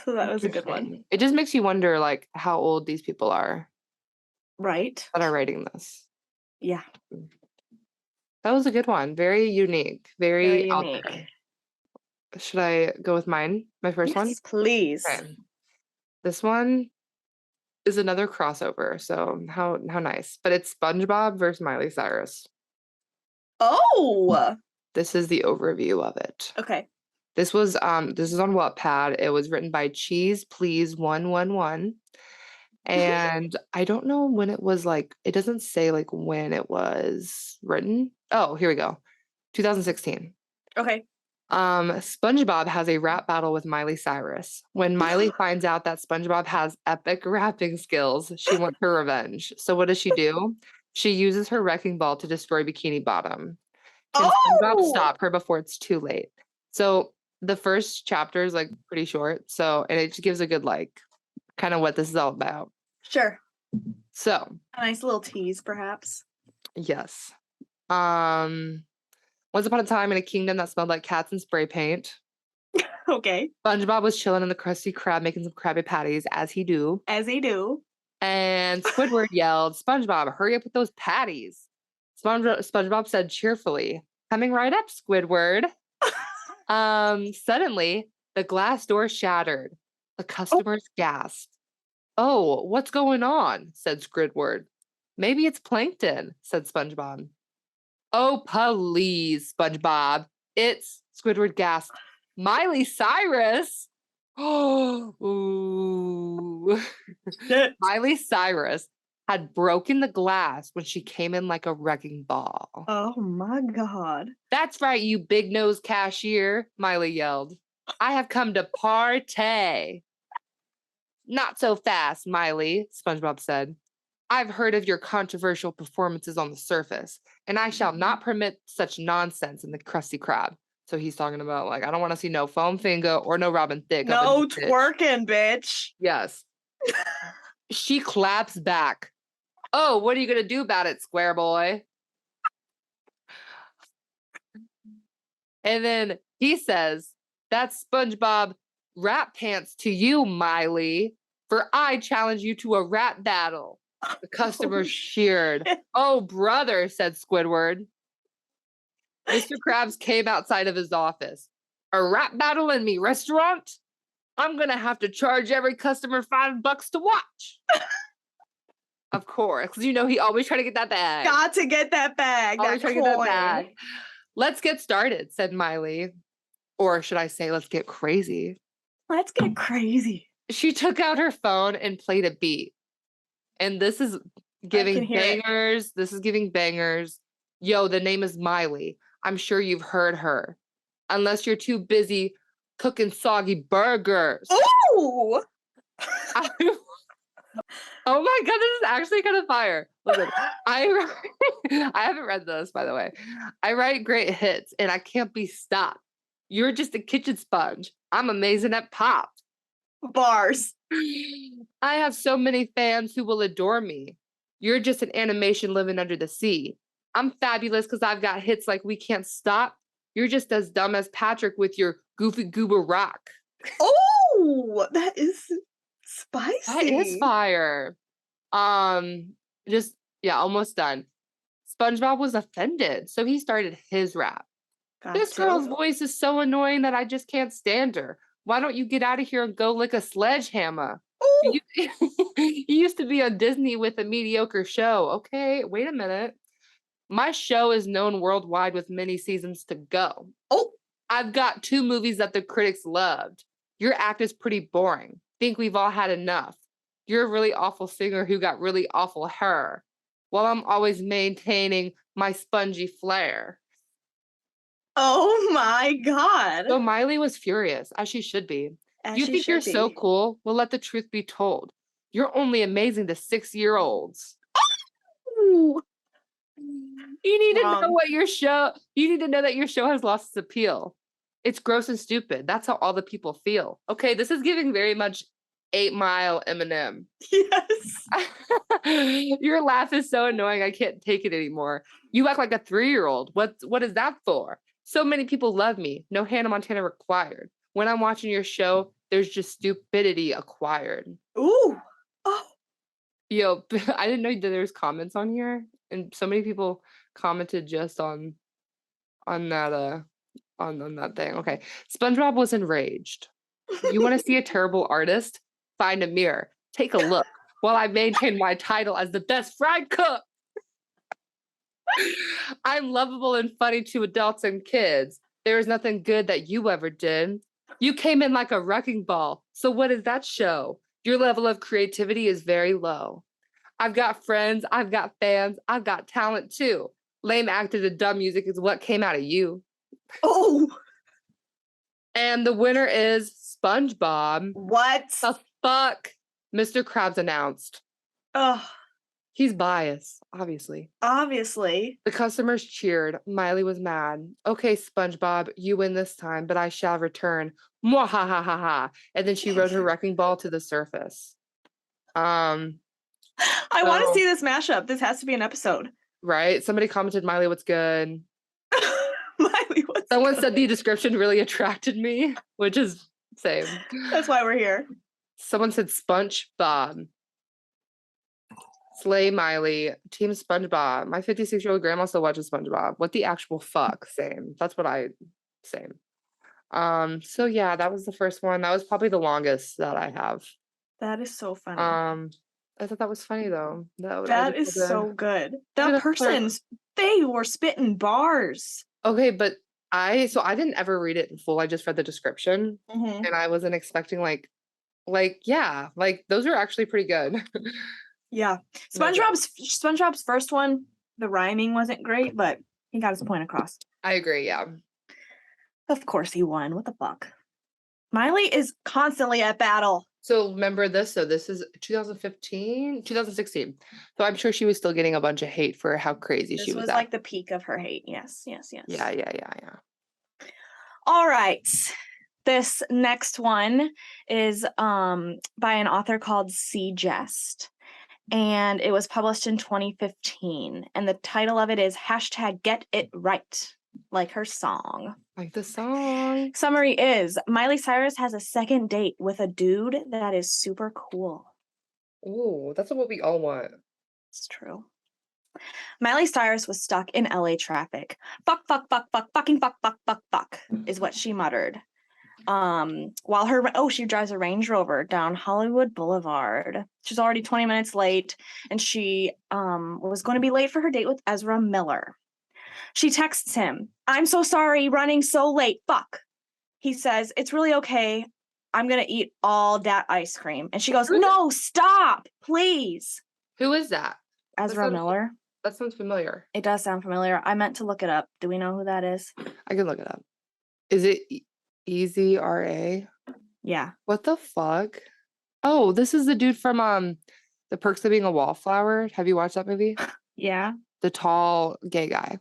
So that was a good one. It just makes you wonder like how old these people are. Right. That are writing this. Yeah. That was a good one. Very unique. Very unique. Out there. Should I go with mine? My first one? Please. Okay. This one is another crossover. So how nice. But it's SpongeBob versus Miley Cyrus. Oh. This is the overview of it. Okay. This is on Wattpad. It was written by Cheese Please 111. And I don't know when it was like, it doesn't say like when it was written. Oh, here we go. 2016. Okay. SpongeBob has a rap battle with Miley Cyrus. When Miley finds out that SpongeBob has epic rapping skills, she wants her revenge. So what does she do? She uses her wrecking ball to destroy Bikini Bottom. Can SpongeBob stop her before it's too late? So the first chapter is like pretty short. So, and it just gives a good like kind of what this is all about. Sure. So a nice little tease, perhaps. Yes. Once upon a time in a kingdom that smelled like cats and spray paint. Okay. SpongeBob was chilling in the Krusty Krab making some Krabby Patties, as he do. As they do. And Squidward yelled, SpongeBob, hurry up with those patties. SpongeBob said cheerfully, coming right up, Squidward. Suddenly, the glass door shattered. The customers gasped. Oh, what's going on? Said Squidward. Maybe it's plankton, said SpongeBob. Oh, please, SpongeBob. It's, Squidward gasped, Miley Cyrus. Oh, ooh. Shit. Miley Cyrus had broken the glass when she came in like a wrecking ball. Oh my God. That's right, you big-nosed cashier, Miley yelled. I have come to party. Not so fast, Miley, SpongeBob said. I've heard of your controversial performances on the surface, and I shall not permit such nonsense in the Krusty Krab. So he's talking about, like, I don't want to see no foam finger or no Robin Thicke. No twerking, bitch. Yes. She claps back. Oh, what are you going to do about it, square boy? And then he says, that's SpongeBob rap pants to you, Miley, for I challenge you to a rap battle. The customers cheered. Oh, brother, said Squidward. Mr. Krabs came outside of his office. A rap battle in me restaurant? I'm going to have to charge every customer $5 to watch. Of course, because you know he always try to get that bag. Got to get that bag. Always That try to get that coin. bag. Let's get started, said Miley. Or should I say, let's get crazy. Let's get crazy. She took out her phone and played a beat. And this is giving bangers. This is giving bangers. Yo, the name is Miley. I'm sure you've heard her. Unless you're too busy cooking soggy burgers. Ooh! Oh my God, this is actually kind of fire. Listen, I haven't read this, by the way. I write great hits and I can't be stopped. You're just a kitchen sponge. I'm amazing at pop. Bars. I have so many fans who will adore me. You're just an animation living under the sea. I'm fabulous because I've got hits like We Can't Stop. You're just as dumb as Patrick with your goofy goober rock. Oh, that is spicy. That is fire. Almost done. SpongeBob was offended, so he started his rap. This girl's voice is so annoying that I just can't stand her. Why don't you get out of here and go lick a sledgehammer? You used to be on Disney with a mediocre show. Okay, wait a minute. My show is known worldwide with many seasons to go. Oh, I've got 2 movies that the critics loved. Your act is pretty boring. Think we've all had enough. You're a really awful singer who got really awful hair. While I'm always maintaining my spongy flair. Oh my God. So Miley was furious, as she should be. You think you're so cool? Well, let the truth be told. You're only amazing to 6-year-olds. Ooh. You need to know what your show. You need to know that your show has lost its appeal. It's gross and stupid. That's how all the people feel. Okay, this is giving very much 8 Mile Eminem. Yes. Your laugh is so annoying. I can't take it anymore. You act like a 3-year-old. What is that for? So many people love me. No Hannah Montana required. When I'm watching your show, there's just stupidity acquired. Ooh. Oh. Yo, I didn't know that there's comments on here, and so many people commented just on that on that thing. Okay, SpongeBob was enraged. You want to see a terrible artist? Find a mirror. Take a look. While I maintain my title as the best fried cook. I'm lovable and funny to adults and kids. There is nothing good that you ever did. You came in like a wrecking ball. So what does that show? Your level of creativity is very low. I've got friends, I've got fans, I've got talent too. Lame acted and dumb music is what came out of you. Oh. And the winner is SpongeBob. What the fuck? Mr. Krabs announced. Oh. He's biased, obviously. Obviously. The customers cheered. Miley was mad. Okay, SpongeBob, you win this time, but I shall return. Mwahahaha. And then she rode her wrecking ball to the surface. I want to see this mashup. This has to be an episode. Right? Somebody commented, Miley, what's good? Miley, what's Someone said the description really attracted me, which is same. That's why we're here. Someone said SpongeBob. Slay Miley, Team SpongeBob. My 56-year-old grandma still watches SpongeBob. What the actual fuck? Same. That's what I same. So yeah, that was the first one. That was probably the longest that I have. That is so funny. I thought that was funny though. That is so good. That at person's, they were spitting bars. Okay, but I didn't ever read it in full. I just read the description Mhm. and I wasn't expecting like those are actually pretty good. Yeah. No doubt. SpongeBob's first one, the rhyming wasn't great, but he got his point across. I agree, yeah. Of course he won. What the fuck? Miley is constantly at battle. So remember this? So this is 2016. So I'm sure she was still getting a bunch of hate for how crazy This she was was at. like the peak of her hate. Yes. Yeah. All right. This next one is by an author called C. Jest. And it was published in 2015. And the title of it is #GetItRight, like her song. Like the song. Summary is Miley Cyrus has a second date with a dude that is super cool. Ooh, that's what we all want. It's true. Miley Cyrus was stuck in LA traffic. Fucking fuck is what she muttered. While she drives a Range Rover down Hollywood Boulevard. She's already 20 minutes late, and she was going to be late for her date with Ezra Miller. She texts him, "I'm so sorry, running so late, fuck." He says, "It's really okay. I'm gonna eat all that ice cream." And she goes, "No, stop, please." Who is that? Ezra Miller. That sounds familiar. It does sound familiar. I meant to look it up. Do we know who that is? I can look it up. Is it Easy RA? Yeah. What the fuck? Oh, this is the dude from The Perks of Being a Wallflower. Have you watched that movie? Yeah. The tall gay guy.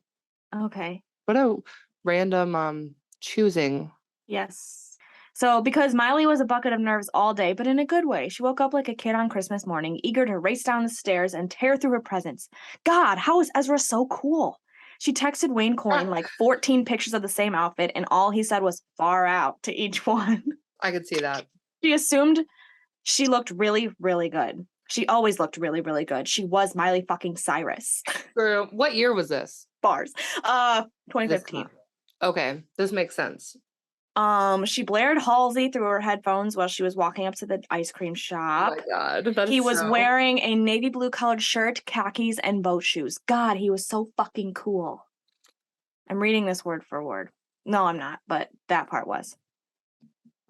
Okay. What a random choosing. Yes. So because Miley was a bucket of nerves all day, but in a good way, she woke up like a kid on Christmas morning, eager to race down the stairs and tear through her presents. God, how is Ezra so cool? She texted Wayne Coyne like 14 pictures of the same outfit, and all he said was "far out" to each one. I could see that. She assumed she looked really, really good. She always looked really, really good. She was Miley fucking Cyrus. Girl, what year was this? Bars. 2015. Okay, this makes sense. She blared Halsey through her headphones while she was walking up to the ice cream shop. Oh my god. That is He was so... wearing a navy blue colored shirt, khakis, and boat shoes. God, he was so fucking cool. I'm reading this word for word. No, I'm not, but that part was.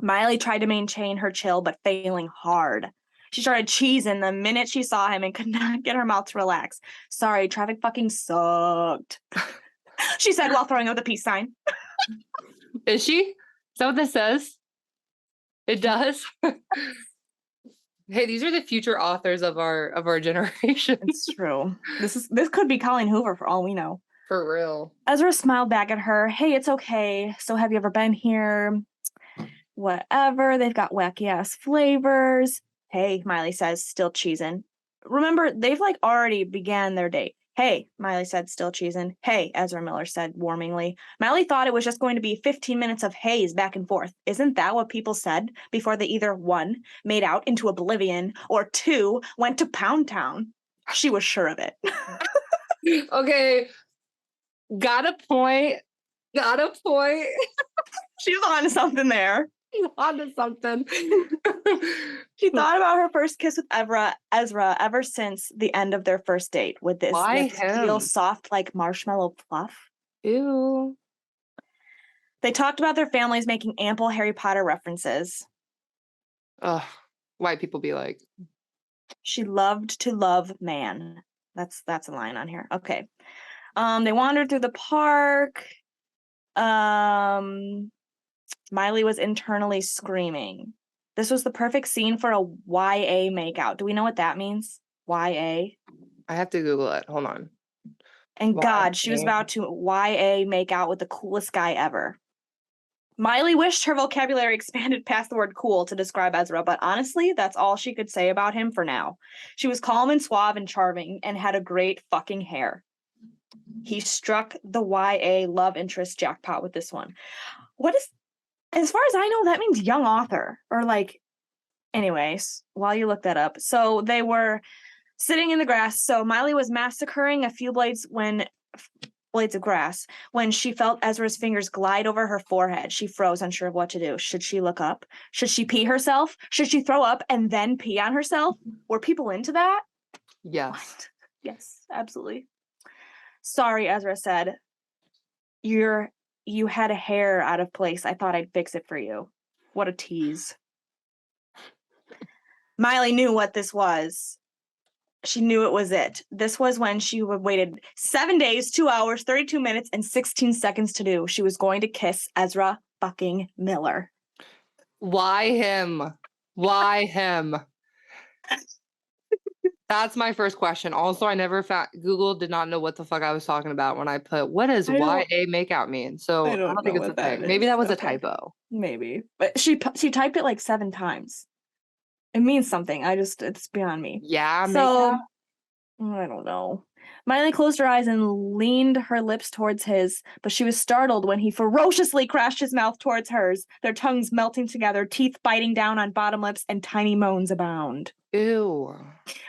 Miley tried to maintain her chill, but failing hard. She started cheesing the minute she saw him and could not get her mouth to relax. "Sorry, traffic fucking sucked," she said while throwing up the peace sign. Is she? Is that what this says? It does? Hey, these are the future authors of our generation. It's true. This could be Colleen Hoover for all we know. For real. Ezra smiled back at her. "Hey, it's okay. So have you ever been here? Whatever. They've got wacky ass flavors." "Hey," Miley says, still cheesing. Remember, they've like already began their date. "Hey," Miley said, still cheesing. "Hey," Ezra Miller said warmingly. Miley thought it was just going to be 15 minutes of haze back and forth. Isn't that what people said before they either 1, made out into oblivion, or 2, went to Pound Town? She was sure of it. Okay. Got a point. She's on to something there. Onto something. She thought about her first kiss with Ezra ever since the end of their first date. Would this Why lips him? feel soft like marshmallow fluff? Ew. They talked about their families making ample Harry Potter references. Ugh. White people be like. She loved to love man. That's a line on here. Okay. They wandered through the park. Miley was internally screaming. This was the perfect scene for a YA makeout. Do we know what that means? YA? I have to Google it. Hold on. And YA. God, she was about to YA make out with the coolest guy ever. Miley wished her vocabulary expanded past the word cool to describe Ezra, but honestly, that's all she could say about him for now. She was calm and suave and charming and had a great fucking hair. He struck the YA love interest jackpot with this one. What is, as far as I know, that means young author or like, anyways, while you look that up. So they were sitting in the grass. So Miley was massacring a few blades of grass when she felt Ezra's fingers glide over her forehead. She froze, unsure of what to do. Should she look up? Should she pee herself? Should she throw up and then pee on herself? Were people into that? Yes. What? Yes, absolutely. Sorry, Ezra said. You had a hair out of place. I thought I'd fix it for you. What a tease. Miley knew what this was. She knew it was it. This was when she waited 7 days, 2 hours, 32 minutes, and 16 seconds to do. She was going to kiss Ezra fucking Miller. Why him? Why him? That's my first question. Also, I never found Google did not know what the fuck I was talking about when I put what does YA makeout mean? So I don't think it's a thing. Maybe that was a typo. Maybe. But she typed it like 7 times. It means something. It's beyond me. Yeah, so I don't know. Miley closed her eyes and leaned her lips towards his, but she was startled when he ferociously crashed his mouth towards hers, their tongues melting together, teeth biting down on bottom lips, and tiny moans abound. Ew.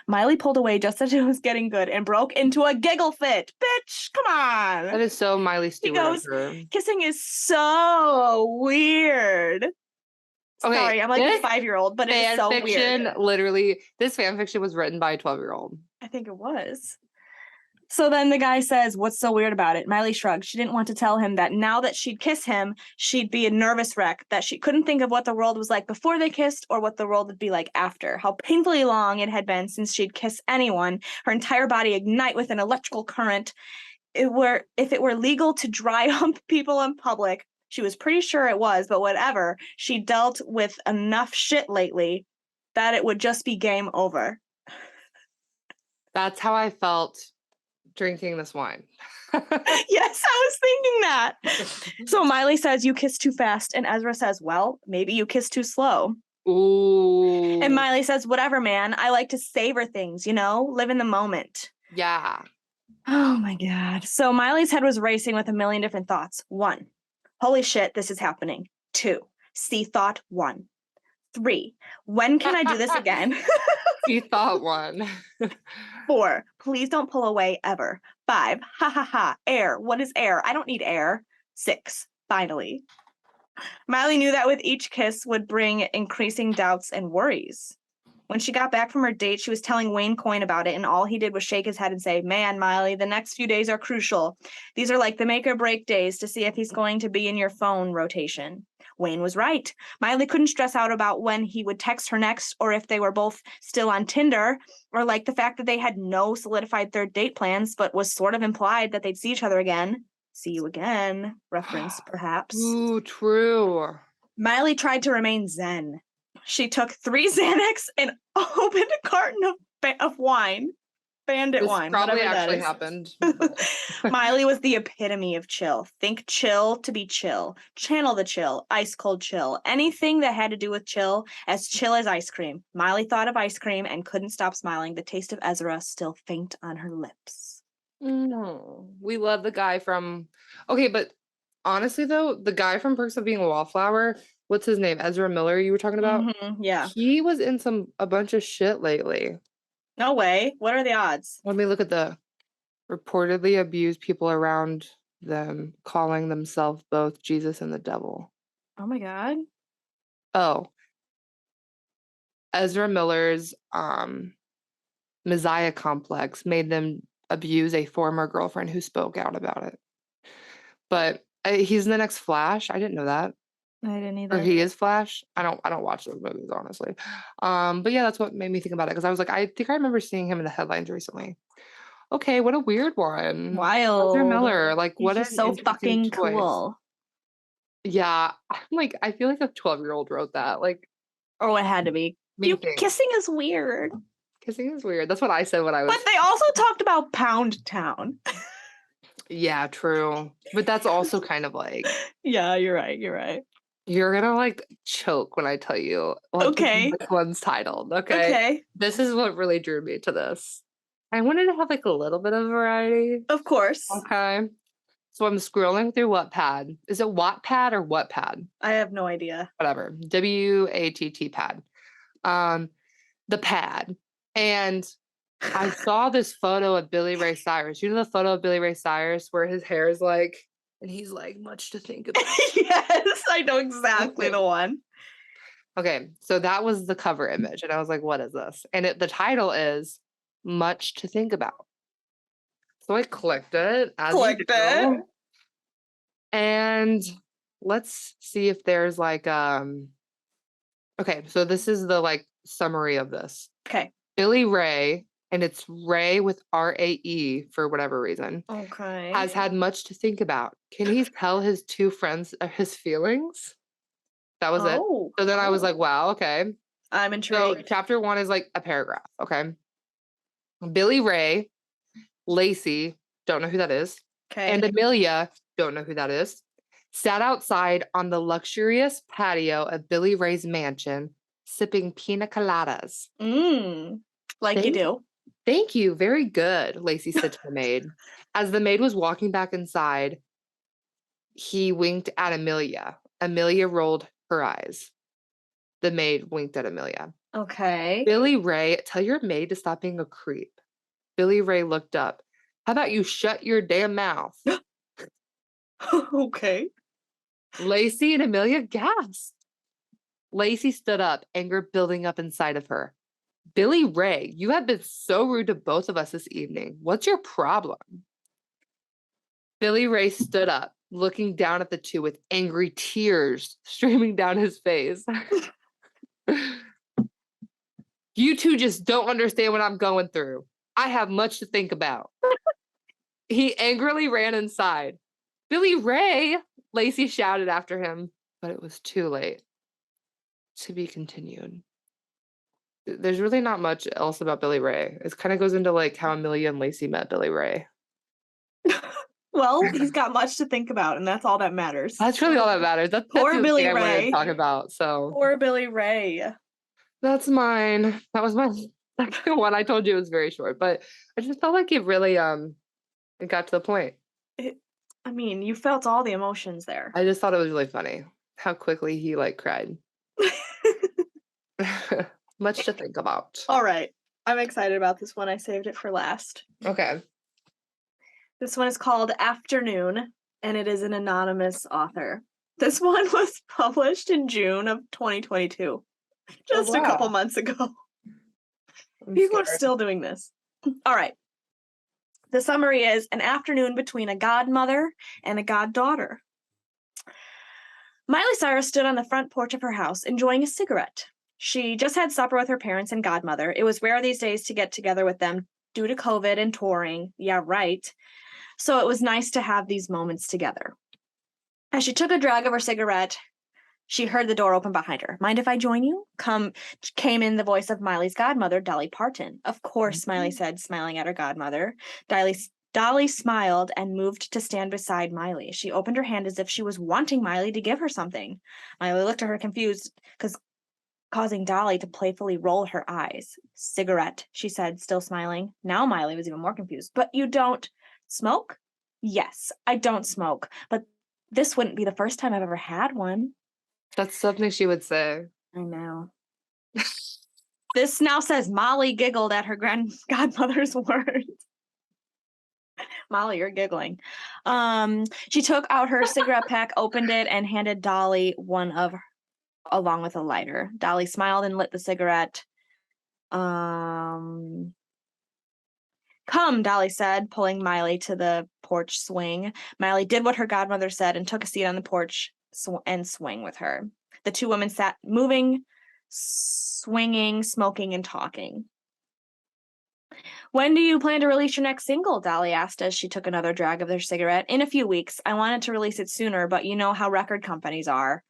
Miley pulled away just as it was getting good and broke into a giggle fit. Bitch, come on. That is so Miley Stewart. He goes, kissing is so weird. Okay, sorry, I'm like a 5-year-old, but it's so weird. Literally, this fan fiction was written by a 12-year-old. I think it was. So then the guy says, what's so weird about it? Miley shrugged. She didn't want to tell him that now that she'd kiss him, she'd be a nervous wreck, that she couldn't think of what the world was like before they kissed or what the world would be like after. How painfully long it had been since she'd kissed anyone, her entire body ignite with an electrical current. If it were legal to dry hump people in public, she was pretty sure it was, but whatever, she dealt with enough shit lately that it would just be game over. That's how I felt drinking this wine. Yes, I was thinking that. So Miley says, you kiss too fast. And Ezra says, well, maybe you kiss too slow. Ooh. And Miley says, whatever, man. I like to savor things, live in the moment. Yeah. Oh my God. So Miley's head was racing with a million different thoughts. 1, holy shit, this is happening. 2, see thought 1. 3, when can I do this again? See thought 1. 4, please don't pull away ever. 5, ha ha ha, air. What is air? I don't need air. 6, finally. Miley knew that with each kiss would bring increasing doubts and worries. When she got back from her date, she was telling Wayne Coyne about it, and all he did was shake his head and say, man, Miley, the next few days are crucial. These are like the make or break days to see if he's going to be in your phone rotation. Wayne was right. Miley couldn't stress out about when he would text her next, or if they were both still on Tinder, or like the fact that they had no solidified third date plans, but was sort of implied that they'd see each other again. See you again, reference perhaps. Ooh, true. Miley tried to remain zen. She took 3 Xanax and opened a carton of wine. Bandit wine. Probably actually happened. Miley was the epitome of chill. Think chill to be chill. Channel the chill. Ice cold chill. Anything that had to do with chill as ice cream. Miley thought of ice cream and couldn't stop smiling. The taste of Ezra still faint on her lips. No, we love the guy from. Okay, but honestly though, the guy from Perks of Being a Wallflower, what's his name? Ezra Miller. You were talking about. Mm-hmm, yeah, he was in a bunch of shit lately. No way. What are the odds? Let me look at the reportedly abused people around them, calling themselves both Jesus and the devil. Oh my God. Oh, Ezra Miller's Messiah complex made them abuse a former girlfriend who spoke out about it. But he's in the next Flash. I didn't know that. I didn't either. Or he is Flash. I don't watch those movies, honestly. But yeah, that's what made me think about it, because I was like, I think I remember seeing him in the headlines recently. Okay, what a weird one. Wild. Ezra Miller, like what He's is so fucking cool. Yeah, I feel like a 12-year-old wrote that. Like, oh, it had to be. Kissing is weird. Kissing is weird. That's what I said when I was. But they also talked about Pound Town. Yeah, true. But that's also kind of like. Yeah, you're right. You're right. You're gonna like choke when I tell you what okay. this one's titled. Okay. This is what really drew me to this. I wanted to have like a little bit of variety. Of course. Okay. So I'm scrolling through Wattpad. Is it Wattpad or Wattpad? I have no idea. Whatever. WATT pad. The pad. And I saw this photo of Billy Ray Cyrus. You know the photo of Billy Ray Cyrus where his hair is like, and he's like, much to think about. Yes, I know exactly the one. Okay, so that was the cover image. And I was like, what is this? And the title is Much to Think About. So I clicked it. Clicked it. And let's see if there's like okay, so this is the like summary of this. Okay. Billy Ray, and it's Ray with RAE for whatever reason, Okay. has had much to think about. Can he tell his two friends his feelings? That was it. So then I was like, wow, okay. I'm So intrigued. chapter 1 is like a paragraph, okay? Billy Ray, Lacey, don't know who that is, Okay. and Amelia, don't know who that is, sat outside on the luxurious patio of Billy Ray's mansion, sipping pina coladas. Like you do. Thank you. Very good, Lacey said to the maid. As the maid was walking back inside, he winked at Amelia. Amelia rolled her eyes. The maid winked at Amelia. Okay. Billy Ray, tell your maid to stop being a creep. Billy Ray looked up. How about you shut your damn mouth? Okay. Lacey and Amelia gasped. Lacey stood up, anger building up inside of her. Billy Ray, you have been so rude to both of us this evening. What's your problem? Billy Ray stood up, looking down at the two with angry tears streaming down his face. You two just don't understand what I'm going through. I have much to think about. He angrily ran inside. Billy Ray, Lacey shouted after him, but it was too late. To be continued. There's really not much else about Billy Ray. It kind of goes into like how Amelia and Lacey met Billy Ray. Well, he's got much to think about, and that's all that matters. That's really all that matters. That's Poor the Billy thing I wanted Ray. to talk about. So Poor Billy Ray. that's mine. That was my second one. I told you it was very short, but I just felt like it really it got to the point. I mean, you felt all the emotions there. I just thought it was really funny how quickly he like cried. Much to think about. All right. I'm excited about this one. I saved it for last. Okay. This one is called Afternoon, and it is an anonymous author. This one was published in June of 2022, just a couple months ago. People are still doing this. All right. The summary is an afternoon between a godmother and a goddaughter. Miley Cyrus stood on the front porch of her house enjoying a cigarette. She just had supper with her parents and godmother. It was rare these days to get together with them due to COVID and touring. Yeah, right. So it was nice to have these moments together. As she took a drag of her cigarette, she heard the door open behind her. Mind if I join you? Came in the voice of Miley's godmother, Dolly Parton. Of course, Miley said, smiling at her godmother. Dolly smiled and moved to stand beside Miley. She opened her hand as if she was wanting Miley to give her something. Miley looked at her confused, causing Dolly to playfully roll her eyes. Cigarette, she said, still smiling. Now Miley was even more confused. But you don't smoke? Yes, I don't smoke, but this wouldn't be the first time I've ever had one. That's something she would say. I know. This now says Molly giggled at her godmother's words. Molly, you're giggling. She took out her cigarette pack, opened it, and handed Dolly one of her, along with a lighter. Dolly smiled and lit the cigarette. Come, Dolly said, pulling Miley to the porch swing. Miley did what her godmother said and took a seat on the porch and swing with her. The two women sat moving, swinging, smoking, and talking. When do you plan to release your next single? Dolly asked as she took another drag of their cigarette. In a few weeks. I wanted to release it sooner, but you know how record companies are,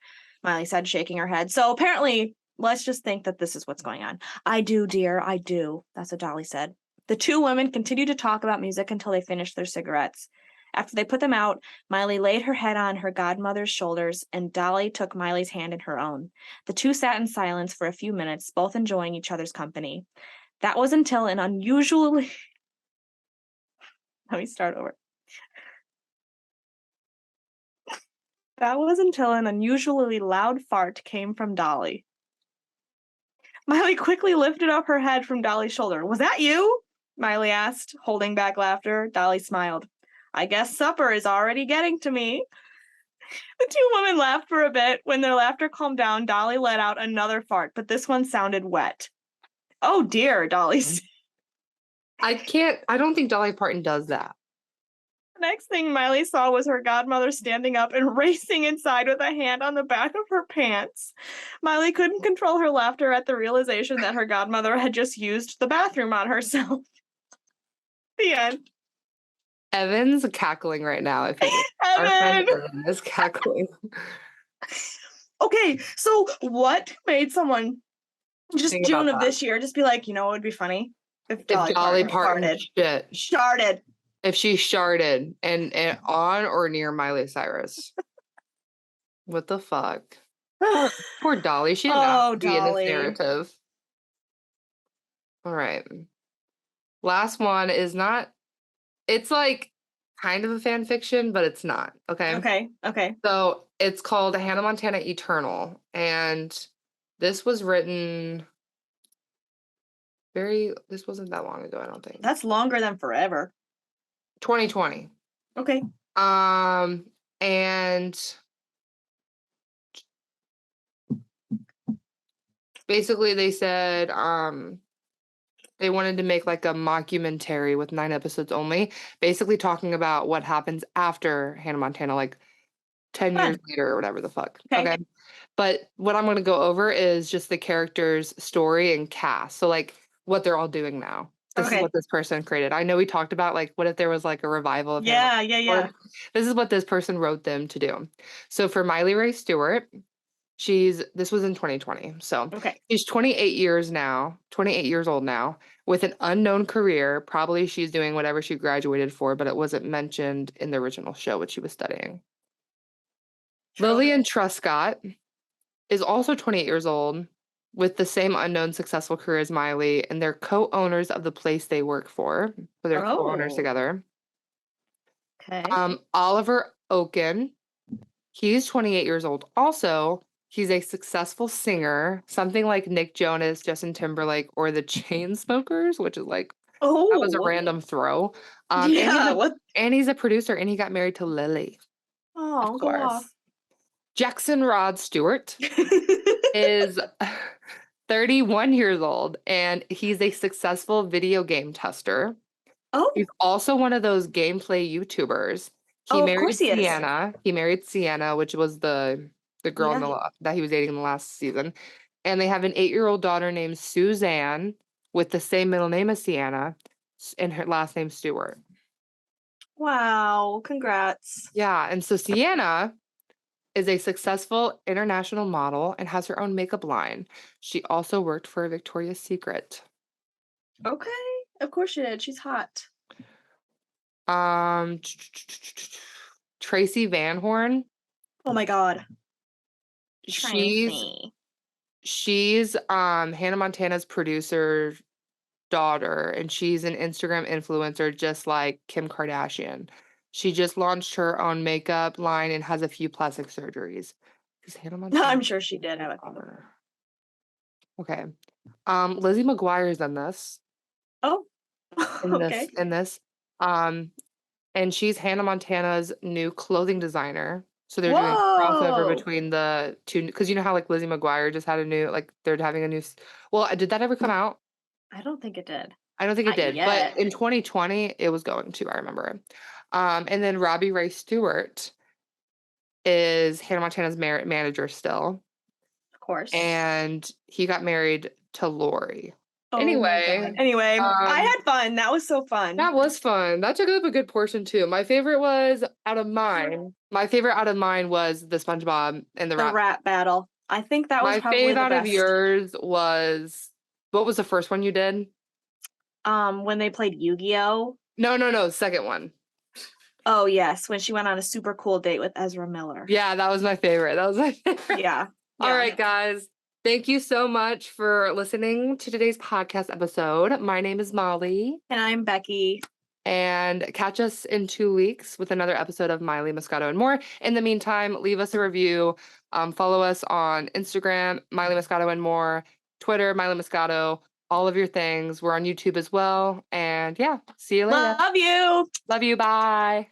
Miley said, shaking her head. So apparently, let's just think that this is what's going on. I do, dear, I do. That's what Dolly said. The two women continued to talk about music until they finished their cigarettes. After they put them out, Miley laid her head on her godmother's shoulders, and Dolly took Miley's hand in her own. The two sat in silence for a few minutes, both enjoying each other's company. That was until an unusually Let me start over. That was until an unusually loud fart came from Dolly. Miley quickly lifted up her head from Dolly's shoulder. Was that you? Miley asked, holding back laughter. Dolly smiled. I guess supper is already getting to me. The two women laughed for a bit. When their laughter calmed down, Dolly let out another fart, but this one sounded wet. Oh dear, Dolly said. I don't think Dolly Parton does that. The next thing Miley saw was her godmother standing up and racing inside with a hand on the back of her pants. Miley couldn't control her laughter at the realization that her godmother had just used the bathroom on herself. The end. Evan's cackling right now. If our friend Evan! Evan is cackling. Okay, so what made someone just Think June about of that. this year just be like, you know what would be funny? If Dolly Dolly Parton Parton shit. Sharted. If she sharded and on or near Miley Cyrus. What the fuck? Poor Dolly. She didn't have Oh, to be in this Dolly. narrative. All right. Last one is not, it's like kind of a fan fiction, but it's not. Okay. Okay. So it's called Hannah Montana Eternal. And this was written this wasn't that long ago, I don't think. That's longer than forever. 2020. Okay. And basically they said they wanted to make like a mockumentary with 9 episodes only, basically talking about what happens after Hannah Montana, like 10 years later or whatever the fuck. Okay. But what I'm going to go over is just the characters' story and cast. So like what they're all doing now. This is what this person created. I know we talked about like what if there was like a revival of Hannah Yeah. This is what this person wrote them to do. So for Miley Ray Stewart, this was in 2020. So she's 28 years old now, with an unknown career. Probably she's doing whatever she graduated for, but it wasn't mentioned in the original show what she was studying. Lillian Truscott is also 28 years old with the same unknown successful career as Miley, and they're co-owners of the place they work for. So they're co-owners together. Okay. Oliver Oaken, he's 28 years old also. He's a successful singer, something like Nick Jonas, Justin Timberlake, or the Chainsmokers, which is like, that was a random throw. And he's a producer, and he got married to Lily. Oh, go off. Jackson Rod Stewart is 31 years old, and he's a successful video game tester. Oh. He's also one of those gameplay YouTubers. Of course he is. Sienna. He married Sienna, which was the girl that he was dating in the last season. And they have an 8-year-old daughter named Suzanne with the same middle name as Sienna, and her last name Stewart. Wow, congrats. Yeah, and so Sienna is a successful international model and has her own makeup line. She also worked for Victoria's Secret. Okay, of course she did. She's hot. Tracy Van Horn. Oh my god. She's Hannah Montana's producer daughter, and she's an Instagram influencer just like Kim Kardashian. She just launched her own makeup line and has a few plastic surgeries. Hannah Montana, I'm sure she did have a daughter. Okay. Lizzie McGuire's in this. Oh. In this. And she's Hannah Montana's new clothing designer. So they're doing a crossover between the two, because you know how like Lizzie McGuire just had a new, like they're having a new. Well, did that ever come out? I don't think it did. I don't think it did, but in 2020 it was going to. I remember. And then Robbie Ray Stewart is Hannah Montana's manager still. Of course. And he got married to Lori. Oh anyway, I had fun. That was so fun. That was fun. That took up a good portion too. My favorite was out of mine was the SpongeBob and the rap battle. I think that was probably the best. My favorite out of yours was, what was the first one you did? When they played Yu-Gi-Oh. No, second one. Oh yes, when she went on a super cool date with Ezra Miller. Yeah, that was my favorite. Yeah. All right, guys. Thank you so much for listening to today's podcast episode. My name is Molly. And I'm Becky. And catch us in 2 weeks with another episode of Miley, Moscato, and more. In the meantime, leave us a review. Follow us on Instagram, Miley, Moscato, and more. Twitter, Miley, Moscato. All of your things. We're on YouTube as well. And yeah, see you later. Love you. Love you. Bye.